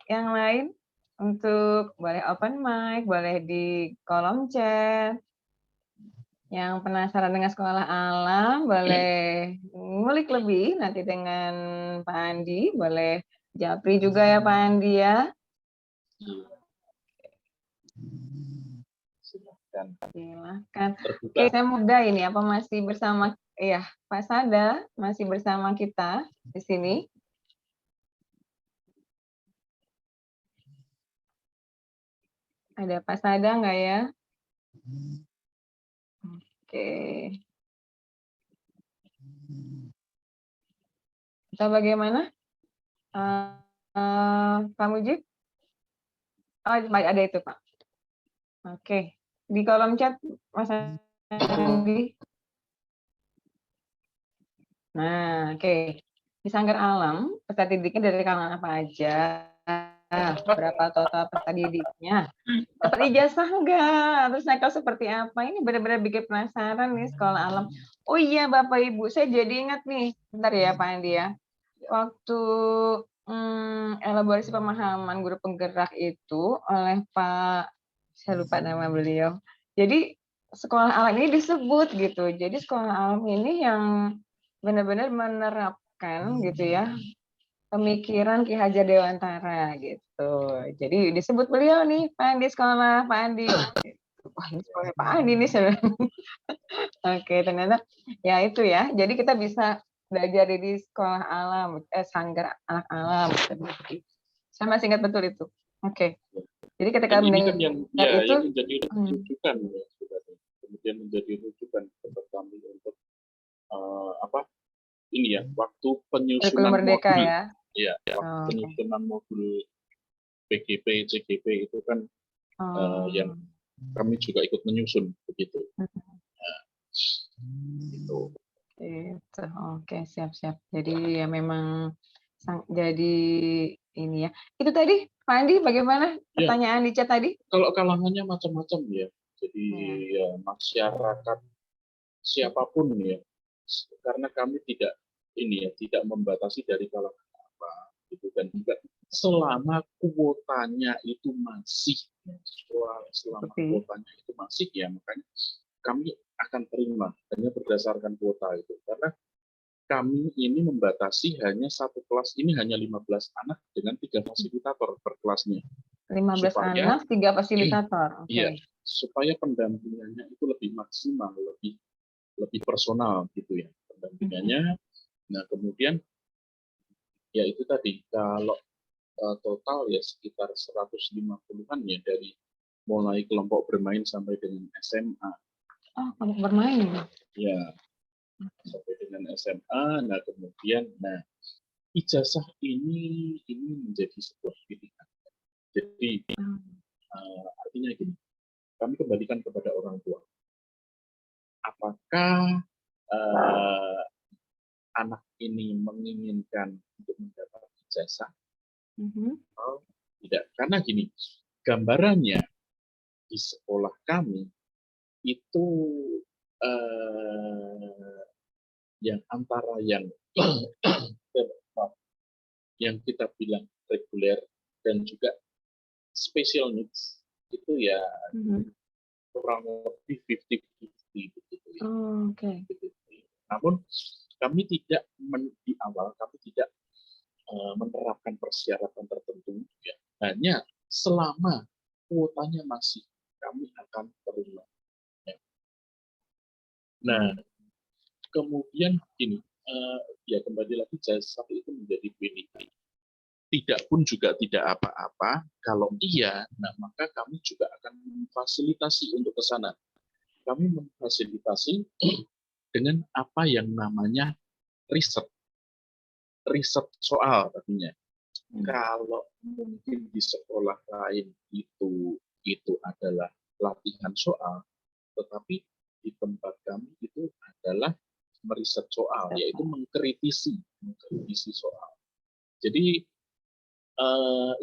yang lain untuk boleh open mic, boleh di kolom chat. Yang penasaran dengan sekolah alam boleh ngulik lebih nanti dengan Pak Andi, boleh japri juga ya Pak Andi ya. Iya, silahkan Silahkan. terbuka. Oke, saya muda ini apa masih bersama ya Pak Sada masih bersama kita di sini. Ada Pak Sada nggak ya? Oke. Atau bagaimana? Pak Mujib? Oh, ada itu Pak. Oke. Di kolom chat Mas Andi. Nah, oke. Di Sanggar Alam, peserta didiknya dari kalangan apa aja? Berapa total peserta didiknya? Dapat ijazah enggak? Terus nakal seperti apa? Ini benar-benar bikin penasaran nih sekolah alam. Oh iya Bapak Ibu, saya jadi ingat nih. Bentar ya Pak Andi ya. Waktu elaborasi pemahaman guru penggerak itu oleh Pak, saya lupa nama beliau. Jadi sekolah alam ini disebut gitu. Jadi sekolah alam ini yang benar-benar menerapkan gitu ya pemikiran Ki Hajar Dewantara gitu. Jadi disebut beliau nih Pak Andi sekolah Pak Andi. Wah ini sekolah Pak Andi nih. Oke ternyata ya itu ya. Jadi kita bisa belajar di sekolah alam, Sanggar Anak Alam. Saya masih ingat betul itu. Oke. Jadi ketika Dan ini kan yang itu yang menjadi rujukan ya, sebenarnya. Kemudian menjadi rujukan buat kami untuk apa ini ya waktu penyusunan Merdeka modul ya. ya waktu penyusunan modul PGP CGP itu kan yang kami juga ikut menyusun begitu. Nah, itu. Itu oke siap-siap. Jadi ya memang jadi ini ya. Itu tadi Pak Andi bagaimana pertanyaan di chat tadi? Kalau kalangannya macam-macam ya. Jadi ya masyarakat siapapun ya. Karena kami tidak ini ya tidak membatasi dari kalangan apa gitu dan juga selama kuotanya itu masih selama kuotanya itu masih ya makanya kami akan terima hanya berdasarkan kuota itu karena kami ini membatasi hanya satu kelas ini hanya 15 anak dengan 3 fasilitator per kelasnya. 15 anak, 3 fasilitator. Oke. Iya, supaya pendampingannya itu lebih maksimal, lebih personal gitu ya pendampingannya. Nah, kemudian ya itu tadi kalau total ya sekitar 150-an ya dari mulai kelompok bermain sampai dengan SMA. Oh, kelompok bermain. Ya. Sampai dengan SMA, nah kemudian, ijazah ini menjadi sebuah pilihan. Jadi artinya gini, kami kembalikan kepada orang tua. Apakah anak ini menginginkan untuk mendapat ijazah? Oh, tidak, karena gini, gambarannya di sekolah kami itu yang antara yang kita bilang reguler dan juga special needs itu ya kurang lebih 50-50 begitu ya. Oke. Namun kami tidak di awal kami tidak menerapkan persyaratan tertentu ya. Hanya selama kuotanya masih kami akan terima. Ya. Nah, kemudian gini, ya kembali lagi jasa itu menjadi pilihan. Tidak pun juga tidak apa-apa. Kalau iya, nah maka kami juga akan memfasilitasi untuk ke sana. Kami memfasilitasi dengan apa yang namanya riset soal artinya. Kalau mungkin di sekolah lain itu adalah latihan soal, tetapi di tempat kami itu adalah meriset soal, yaitu mengkritisi soal. Jadi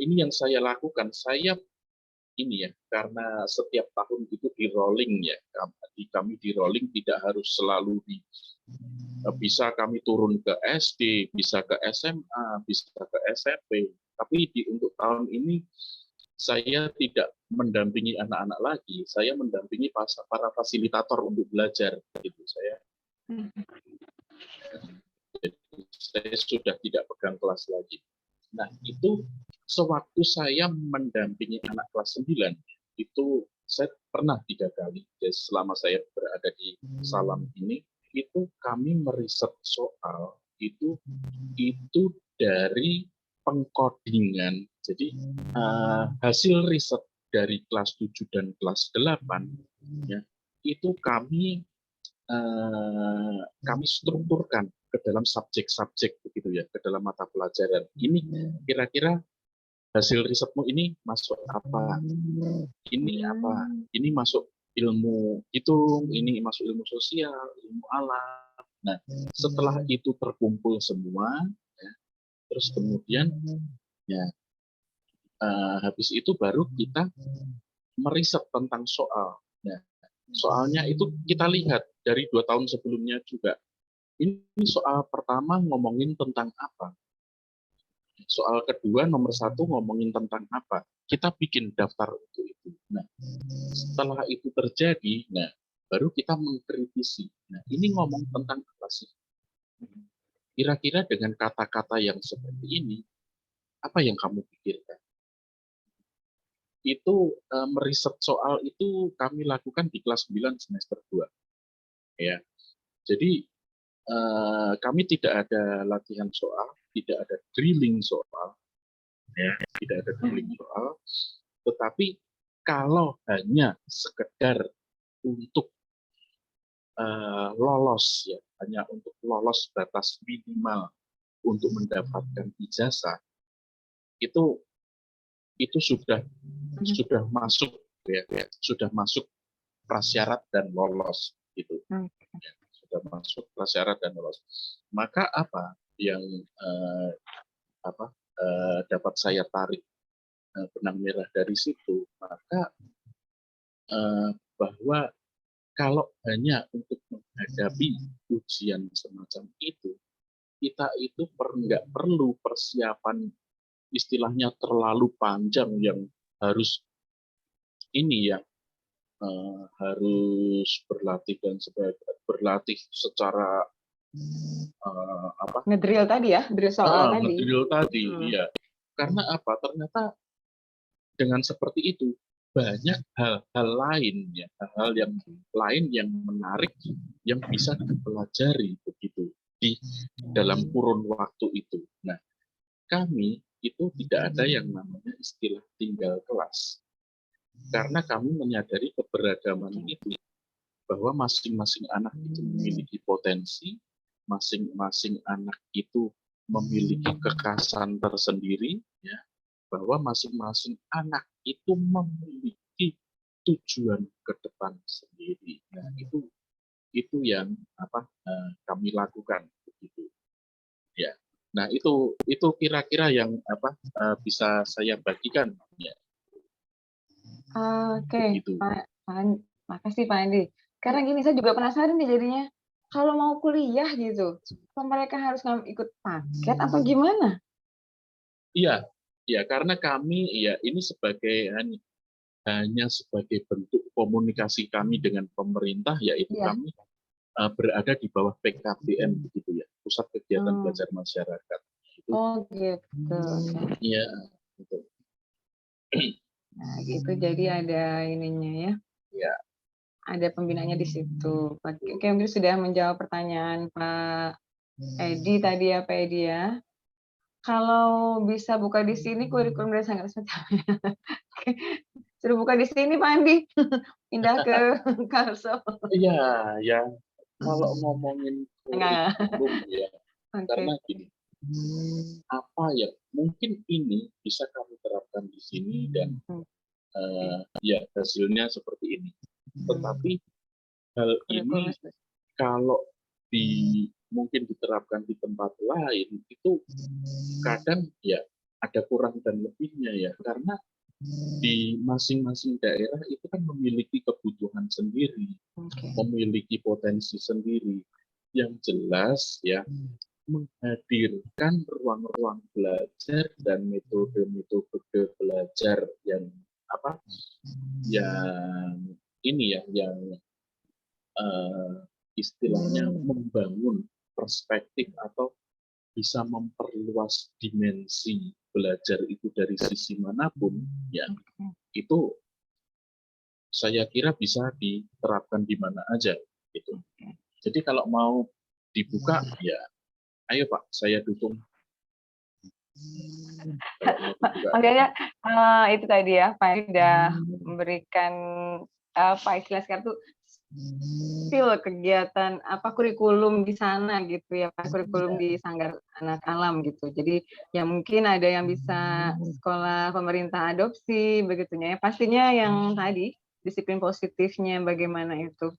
ini yang saya lakukan. Saya ini ya, karena setiap tahun itu di rolling ya, kami di rolling tidak harus selalu bisa kami turun ke SD, bisa ke SMA, bisa ke SMP. Tapi untuk tahun ini saya tidak mendampingi anak-anak lagi, saya mendampingi para fasilitator untuk belajar gitu. Saya sudah tidak pegang kelas lagi. Nah, itu sewaktu saya mendampingi anak kelas 9, itu saya pernah 3 kali. Jadi selama saya berada di Salam ini, itu kami meriset soal itu dari pengkodingan. Jadi hasil riset dari kelas 7 dan kelas 8 ya, itu kami strukturkan ke dalam subjek-subjek begitu ya, ke dalam mata pelajaran. Ini kira-kira hasil risetmu ini masuk apa? Ini apa? Ini masuk ilmu hitung, ini masuk ilmu sosial, ilmu alam. Nah, setelah itu terkumpul semua, ya, terus kemudian ya habis itu baru kita meriset tentang soal. Nah, soalnya itu kita lihat dari 2 tahun sebelumnya juga. Ini soal pertama ngomongin tentang apa? Soal kedua nomor 1 ngomongin tentang apa? Kita bikin daftar untuk itu. Nah, setelah itu terjadi, nah baru kita mengkritisi. Nah, ini ngomong tentang apa sih? Kira-kira dengan kata-kata yang seperti ini, apa yang kamu pikirkan? Itu meriset soal itu kami lakukan di kelas 9 semester 2. Ya. Jadi kami tidak ada latihan soal, tidak ada drilling soal, ya, tidak ada drilling soal. Tetapi kalau hanya sekedar untuk lolos, ya, hanya untuk lolos batas minimal untuk mendapatkan ijazah, itu sudah masuk, ya, sudah masuk prasyarat dan lolos, gitu. Ya, sudah masuk prasyarat dan lolos. Maka apa yang dapat saya tarik benang merah dari situ? Maka bahwa kalau hanya untuk menghadapi ujian semacam itu, kita itu nggak perlu persiapan istilahnya terlalu panjang yang harus ini ya, harus berlatih dan berlatih secara ngedrill tadi ya, drill soal tadi. Ngedrill tadi, iya. Karena apa? Ternyata dengan seperti itu banyak hal-hal lain ya, hal-hal yang lain yang menarik yang bisa dipelajari begitu di dalam kurun waktu itu. Nah, kami itu tidak ada yang namanya istilah tinggal kelas. Karena kami menyadari keberagaman itu, bahwa masing-masing anak itu memiliki potensi, masing-masing anak itu memiliki kekhasan tersendiri, ya, bahwa masing-masing anak itu memiliki tujuan ke depan sendiri. Nah, itu yang kami lakukan begitu. Ya. Nah, itu kira-kira yang bisa saya bagikan, ya. Oke, makasih Pak Andi. Karena gini, saya juga penasaran nih jadinya, kalau mau kuliah gitu, apa mereka harus ikut paket atau gimana? Iya, karena kami ya ini sebagai hanya sebagai bentuk komunikasi kami dengan pemerintah, yaitu kami berada di bawah PKBM begitu ya, Pusat Kegiatan Belajar Masyarakat. Oh gitu. Iya, betul. Nah, gitu jadi ada ininya ya. Iya. Ada pembinanya di situ. Oke, mungkin sudah menjawab pertanyaan Pak Edi tadi ya, Pak Edi ya. Kalau bisa buka di sini kurikulum dari Sanggar Spesial. Sudah buka di sini Pak Andi. Pindah ke Karso. Iya, ya. Kalau ngomongin kurikulum ya, karena gini, apa ya, mungkin ini bisa kami terapkan di sini dan ya hasilnya seperti ini. Tetapi hal ini kalau mungkin diterapkan di tempat lain itu kadang ya ada kurang dan lebihnya ya, karena di masing-masing daerah itu kan memiliki kebutuhan sendiri, memiliki potensi sendiri. Yang jelas ya, menghadirkan ruang-ruang belajar dan metode-metode belajar yang apa yang ini ya yang istilahnya membangun perspektif atau bisa memperluas dimensi belajar itu dari sisi manapun, ya itu saya kira bisa diterapkan di mana aja gitu. Jadi kalau mau dibuka ya ayo Pak, saya dukung. Kalau mau dibuka. Makanya itu tadi ya, Pak sudah memberikan apa istilah sekarang tuh skill kegiatan apa kurikulum di sana gitu ya Pak, kurikulum di Sanggar Anak Alam gitu. Jadi ya mungkin ada yang bisa sekolah pemerintah adopsi begitunya ya. Pastinya yang tadi disiplin positifnya bagaimana itu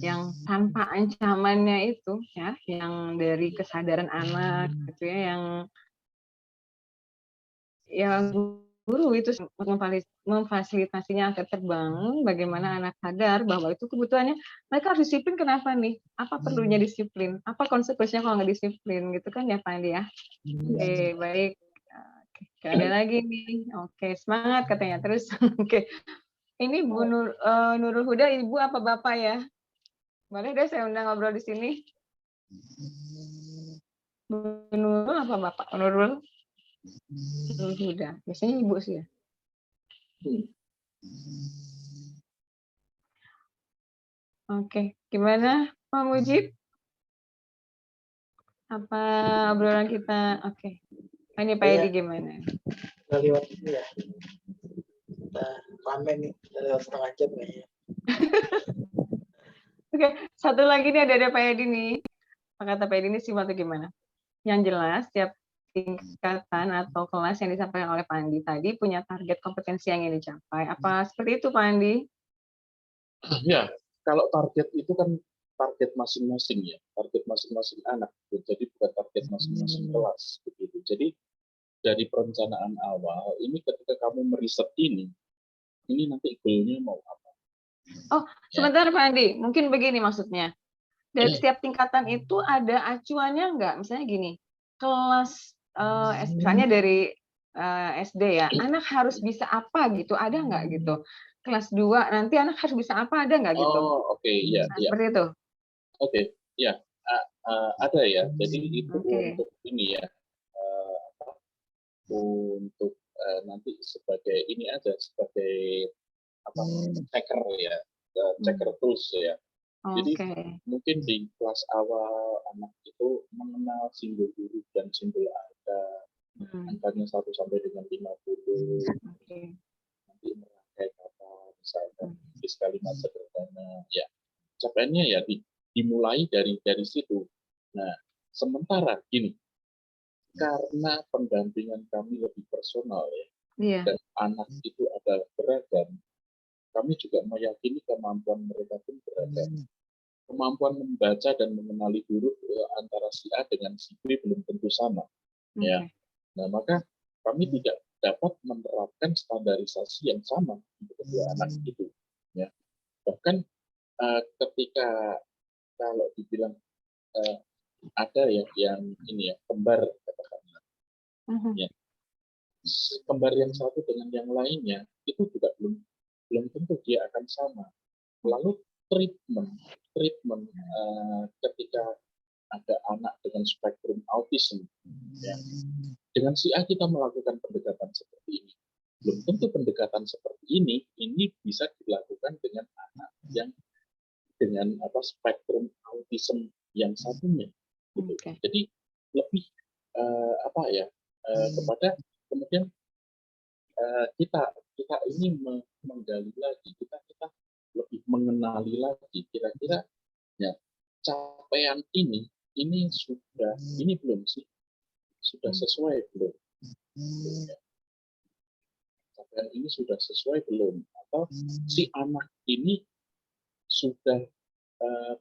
yang tanpa ancamannya itu ya, yang dari kesadaran anak gitu ya, yang guru itu memfasilitasinya agar terbangun bagaimana anak sadar bahwa itu kebutuhannya mereka harus disiplin. Kenapa nih? Apa perlunya disiplin? Apa konsekuensinya kalau nggak disiplin gitu kan ya Pak Andi ya? Oke, baik. Oke, nggak ada lagi nih. Oke, semangat katanya terus. Oke, ini Bu Nurul Huda, Ibu apa Bapak ya? Boleh deh saya undang ngobrol di sini. Bu Nurul apa Bapak? Nurul Huda. Biasanya Ibu sih ya. Oke, gimana Pak Mujib? Apa obrolan kita? Oke. Ini Pak Edi gimana? Udah lewat ini ya. Kita rame nih, udah lewat setengah jam kayaknya. Oke, satu lagi nih ada Pak Edi nih. Apa kata Pak Edi ini sih waktu gimana? Yang jelas setiap tingkatan atau kelas yang disampaikan oleh Pak Andi tadi punya target kompetensi yang ingin dicapai. Apa seperti itu Pak Andi? Ya, kalau target itu kan target masing-masing ya, target masing-masing anak. Jadi bukan target masing-masing kelas begitu. Jadi dari perencanaan awal ini ketika kamu meriset ini nanti goalnya mau apa? Oh, sebentar Pak Andi, mungkin begini maksudnya. Dari setiap tingkatan itu ada acuannya nggak? Misalnya gini, kelas misalnya dari SD ya, anak harus bisa apa gitu, ada nggak gitu? Kelas 2 nanti anak harus bisa apa, ada nggak gitu? Oh, oke, iya, Nah, iya. seperti itu. Oke, ya, ada ya. Jadi itu Oke. untuk ini ya, untuk nanti sebagai ini aja, sebagai apa checker ya, checker tools ya. Jadi mungkin di kelas awal anak itu mengenal simbol huruf dan simbol angka, angkanya 1 sampai dengan 50. Nanti merangkai kata, misalkan tulis kalimat sederhana. Ya, capaiannya ya dimulai dari situ. Nah, sementara gini, karena pendampingan kami lebih personal ya, dan anak itu ada beragam, kami juga meyakini kemampuan mereka pun beragam. Kemampuan membaca dan mengenali huruf antara si A dengan si B belum tentu sama. Ya. Nah, maka kami tidak dapat menerapkan standarisasi yang sama untuk kedua anak itu. Ya. Bahkan ketika kalau dibilang ada ya yang ini ya kembar katakanlah, ya. Kembar yang satu dengan yang lainnya itu juga belum tentu dia akan sama. Lalu treatment ketika ada anak dengan spektrum autism, ya, dengan si A kita melakukan pendekatan seperti ini. Belum tentu pendekatan seperti ini bisa dilakukan dengan anak yang dengan spektrum autism yang satunya. Gitu. Jadi lebih kepada kemudian kita ini menggali lagi, kita lebih mengenali lagi kira-kira ya capaian ini sudah ini belum sih sudah sesuai belum ya. Capaian ini sudah sesuai belum atau si anak ini sudah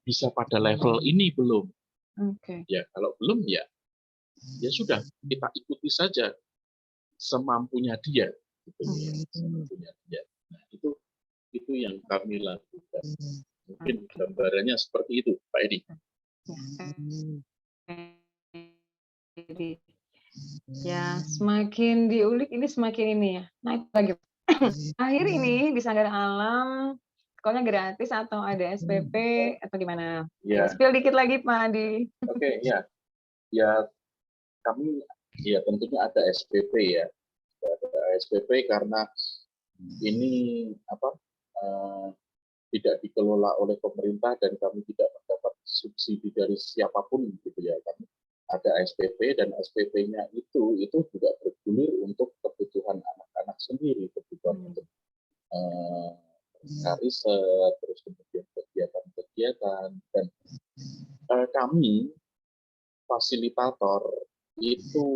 bisa pada level ini belum. Ya kalau belum ya sudah kita ikuti saja semampunya dia gitu ya, semampunya dia. Nah, itu yang kami lakukan. Mungkin gambarannya seperti itu, Pak Edi. Ya, semakin diulik ini semakin ini ya. Naik lagi. akhir ini di Sanggar Alam sekolahnya gratis atau ada SPP atau gimana? Ya, Spill dikit lagi Pak Andi. oke, ya, ya kami ya tentunya ada SPP ya, ada SPP karena ini apa tidak dikelola oleh pemerintah dan kami tidak mendapat subsidi dari siapapun gitu ya. Kami ada SPP dan SPP-nya itu juga bergulir untuk kebutuhan anak-anak sendiri, kebutuhan untuk riset, terus kemudian kegiatan-kegiatan dan kami fasilitator itu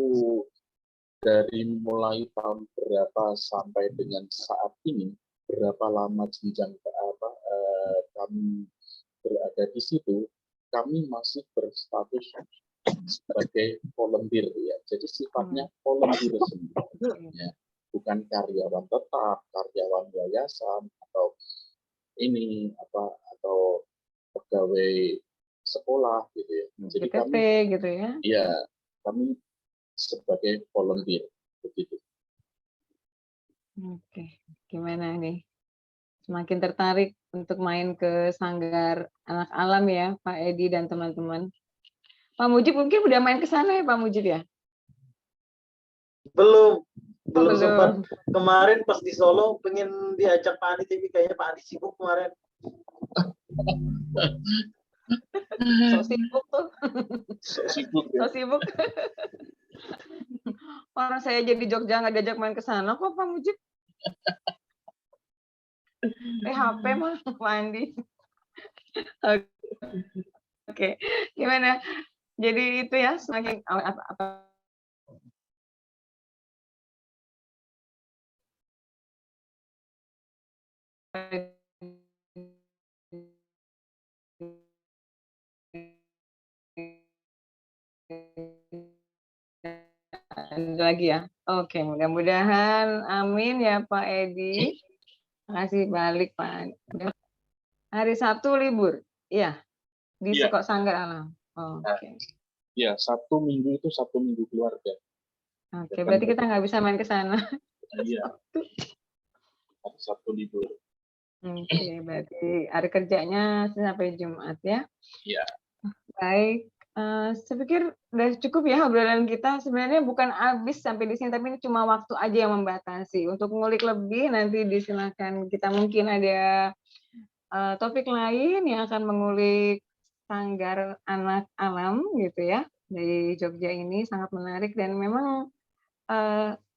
dari mulai tahun berapa sampai dengan saat ini berapa lama jenjang kami berada di situ, kami masih berstatus sebagai volunteer ya. Jadi sifatnya volunteer sebenarnya, bukan karyawan tetap, karyawan yayasan atau ini atau pegawai sekolah gitu ya. Jadi PTP kami gitu ya. ya kami sebagai volunteer begitu. Oke, gimana nih? Semakin tertarik untuk main ke Sanggar Anak Alam ya, Pak Edi dan teman-teman. Pak Mujib mungkin udah main ke sana ya, Pak Mujib ya? Belum Belum. sempat. Kemarin pas di Solo pengen diajak Pak Andi, tapi kayaknya Pak Andi sibuk kemarin. So sibuk tuh. So sibuk ya. So sibuk. Orang saya jadi Jogja nggak diajak main ke sana kok Pak Mujib. HP mah Pak Andi. Oke, gimana? Jadi itu ya semakin apa lagi ya. Oke, mudah-mudahan amin ya Pak Edi. Makasih balik Pak. Hari Sabtu libur. Iya. Di Iya. Sanggar Alam. Oke. Ya, Sabtu Minggu itu Sabtu Minggu keluarga. Oke, berarti kita nggak bisa main ke sana. Iya. Hari Sabtu libur. Oke, berarti hari kerjanya sampai Jumat ya. Iya. Baik, saya pikir udah cukup ya obrolan kita. Sebenarnya bukan habis sampai di sini, tapi ini cuma waktu aja yang membatasi. Untuk ngulik lebih nanti disilakan, kita mungkin ada topik lain yang akan mengulik Sanggar Anak Alam gitu ya dari Jogja ini sangat menarik dan memang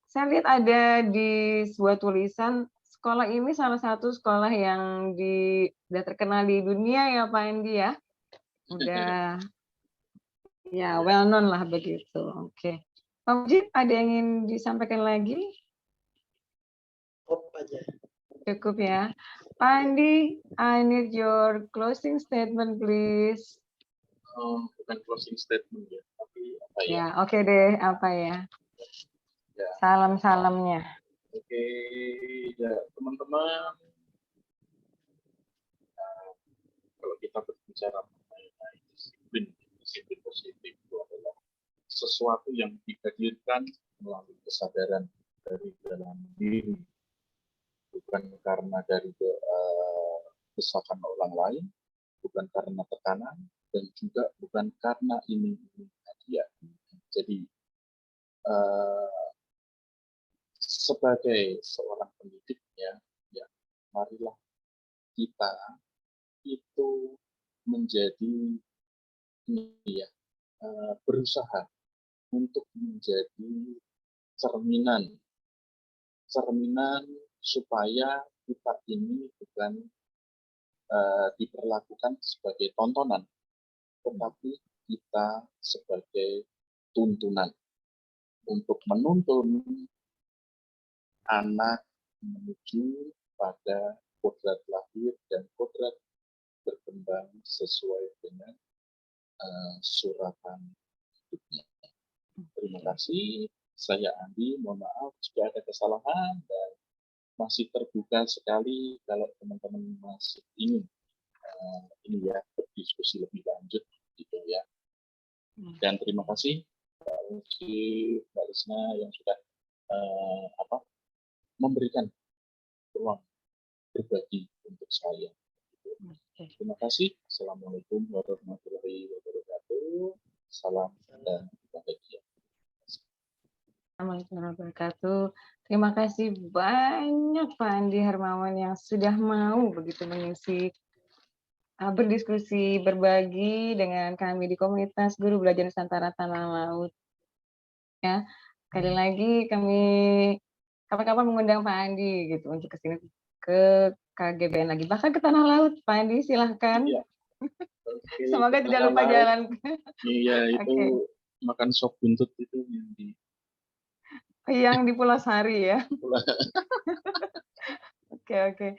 saya lihat ada di sebuah tulisan sekolah ini salah satu sekolah yang sudah terkenal di dunia ya Pak Andi ya. Udah ya well known lah begitu. Oke. Pak Mujib ada yang ingin disampaikan lagi? Cukup aja. Cukup ya. Pak Andi, I need your closing statement please. Bukan closing statement ya, tapi apa ya? Ya, oke deh, apa ya? Ya. Salam-salamnya. Oke, ya teman-teman, kalau kita berbicara mengenai disiplin positif itu adalah sesuatu yang dihadirkan melalui kesadaran dari dalam diri, bukan karena dari desakan orang lain, bukan karena tekanan, dan juga bukan karena ini hadiah. Jadi sebagai seorang pendidik ya marilah kita itu menjadi berusaha untuk menjadi cerminan supaya kita ini bukan diperlakukan sebagai tontonan, tetapi kita sebagai tuntunan untuk menuntun anak menuju pada kodrat lahir dan kodrat berkembang sesuai dengan suratan hidupnya. Terima kasih. Saya Andi, mohon maaf jika ada kesalahan dan masih terbuka sekali kalau teman-teman masih ingin berdiskusi lebih lanjut gitu ya. Dan terima kasih Mbak Lisna yang sudah memberikan ruang berbagi untuk saya. Terima kasih. Assalamualaikum warahmatullahi wabarakatuh. Salam dan bahagia. Assalamualaikum warahmatullahi wabarakatuh. Terima kasih banyak Pak Andi Hermawan yang sudah mau begitu mengisi berdiskusi, berbagi dengan kami di komunitas Guru Belajar Nusantara Tanah Laut. Ya, sekali lagi kami kapan-kapan mengundang Pak Andi gitu untuk ke sini ke KGBN lagi, bahkan ke Tanah Laut. Pak Andi silahkan. Iya. Oke, Semoga tidak Tanah lupa Laut. jalan. Iya, itu Oke. makan sop buntut itu yang di Yang di Pulau Sari ya. Pulau. Oke.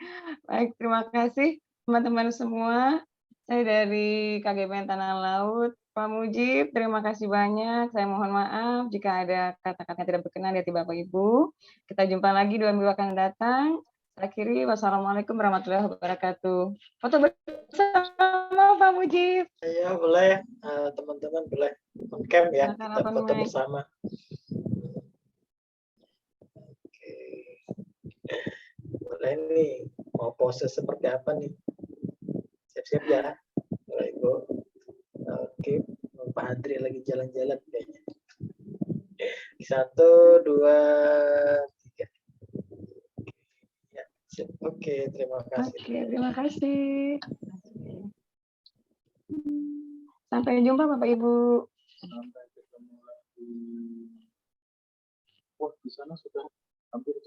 Baik, terima kasih teman-teman semua. Saya dari KGBN Tanah Laut. Pak Mujib, terima kasih banyak. Saya mohon maaf jika ada kata-kata yang tidak berkenan di hati Bapak Ibu. Kita jumpa lagi 2 minggu akan datang. Saya akhiri, wassalamualaikum warahmatullahi wabarakatuh. Foto bersama Pak Mujib. Ya boleh, teman-teman boleh on cam ya, Silakan kita open foto mic. bersama. Oke. Boleh nih, mau pose seperti apa nih? Siap-siap ya, Bapak Ibu. Oke, Pak Andri lagi jalan-jalan kayaknya. 1, 2, 3. Ya, siap. Oke, terima kasih. Oke, terima kasih. Sampai jumpa Bapak Ibu. Sampai ketemu lagi. Wah, di sana sudah hampir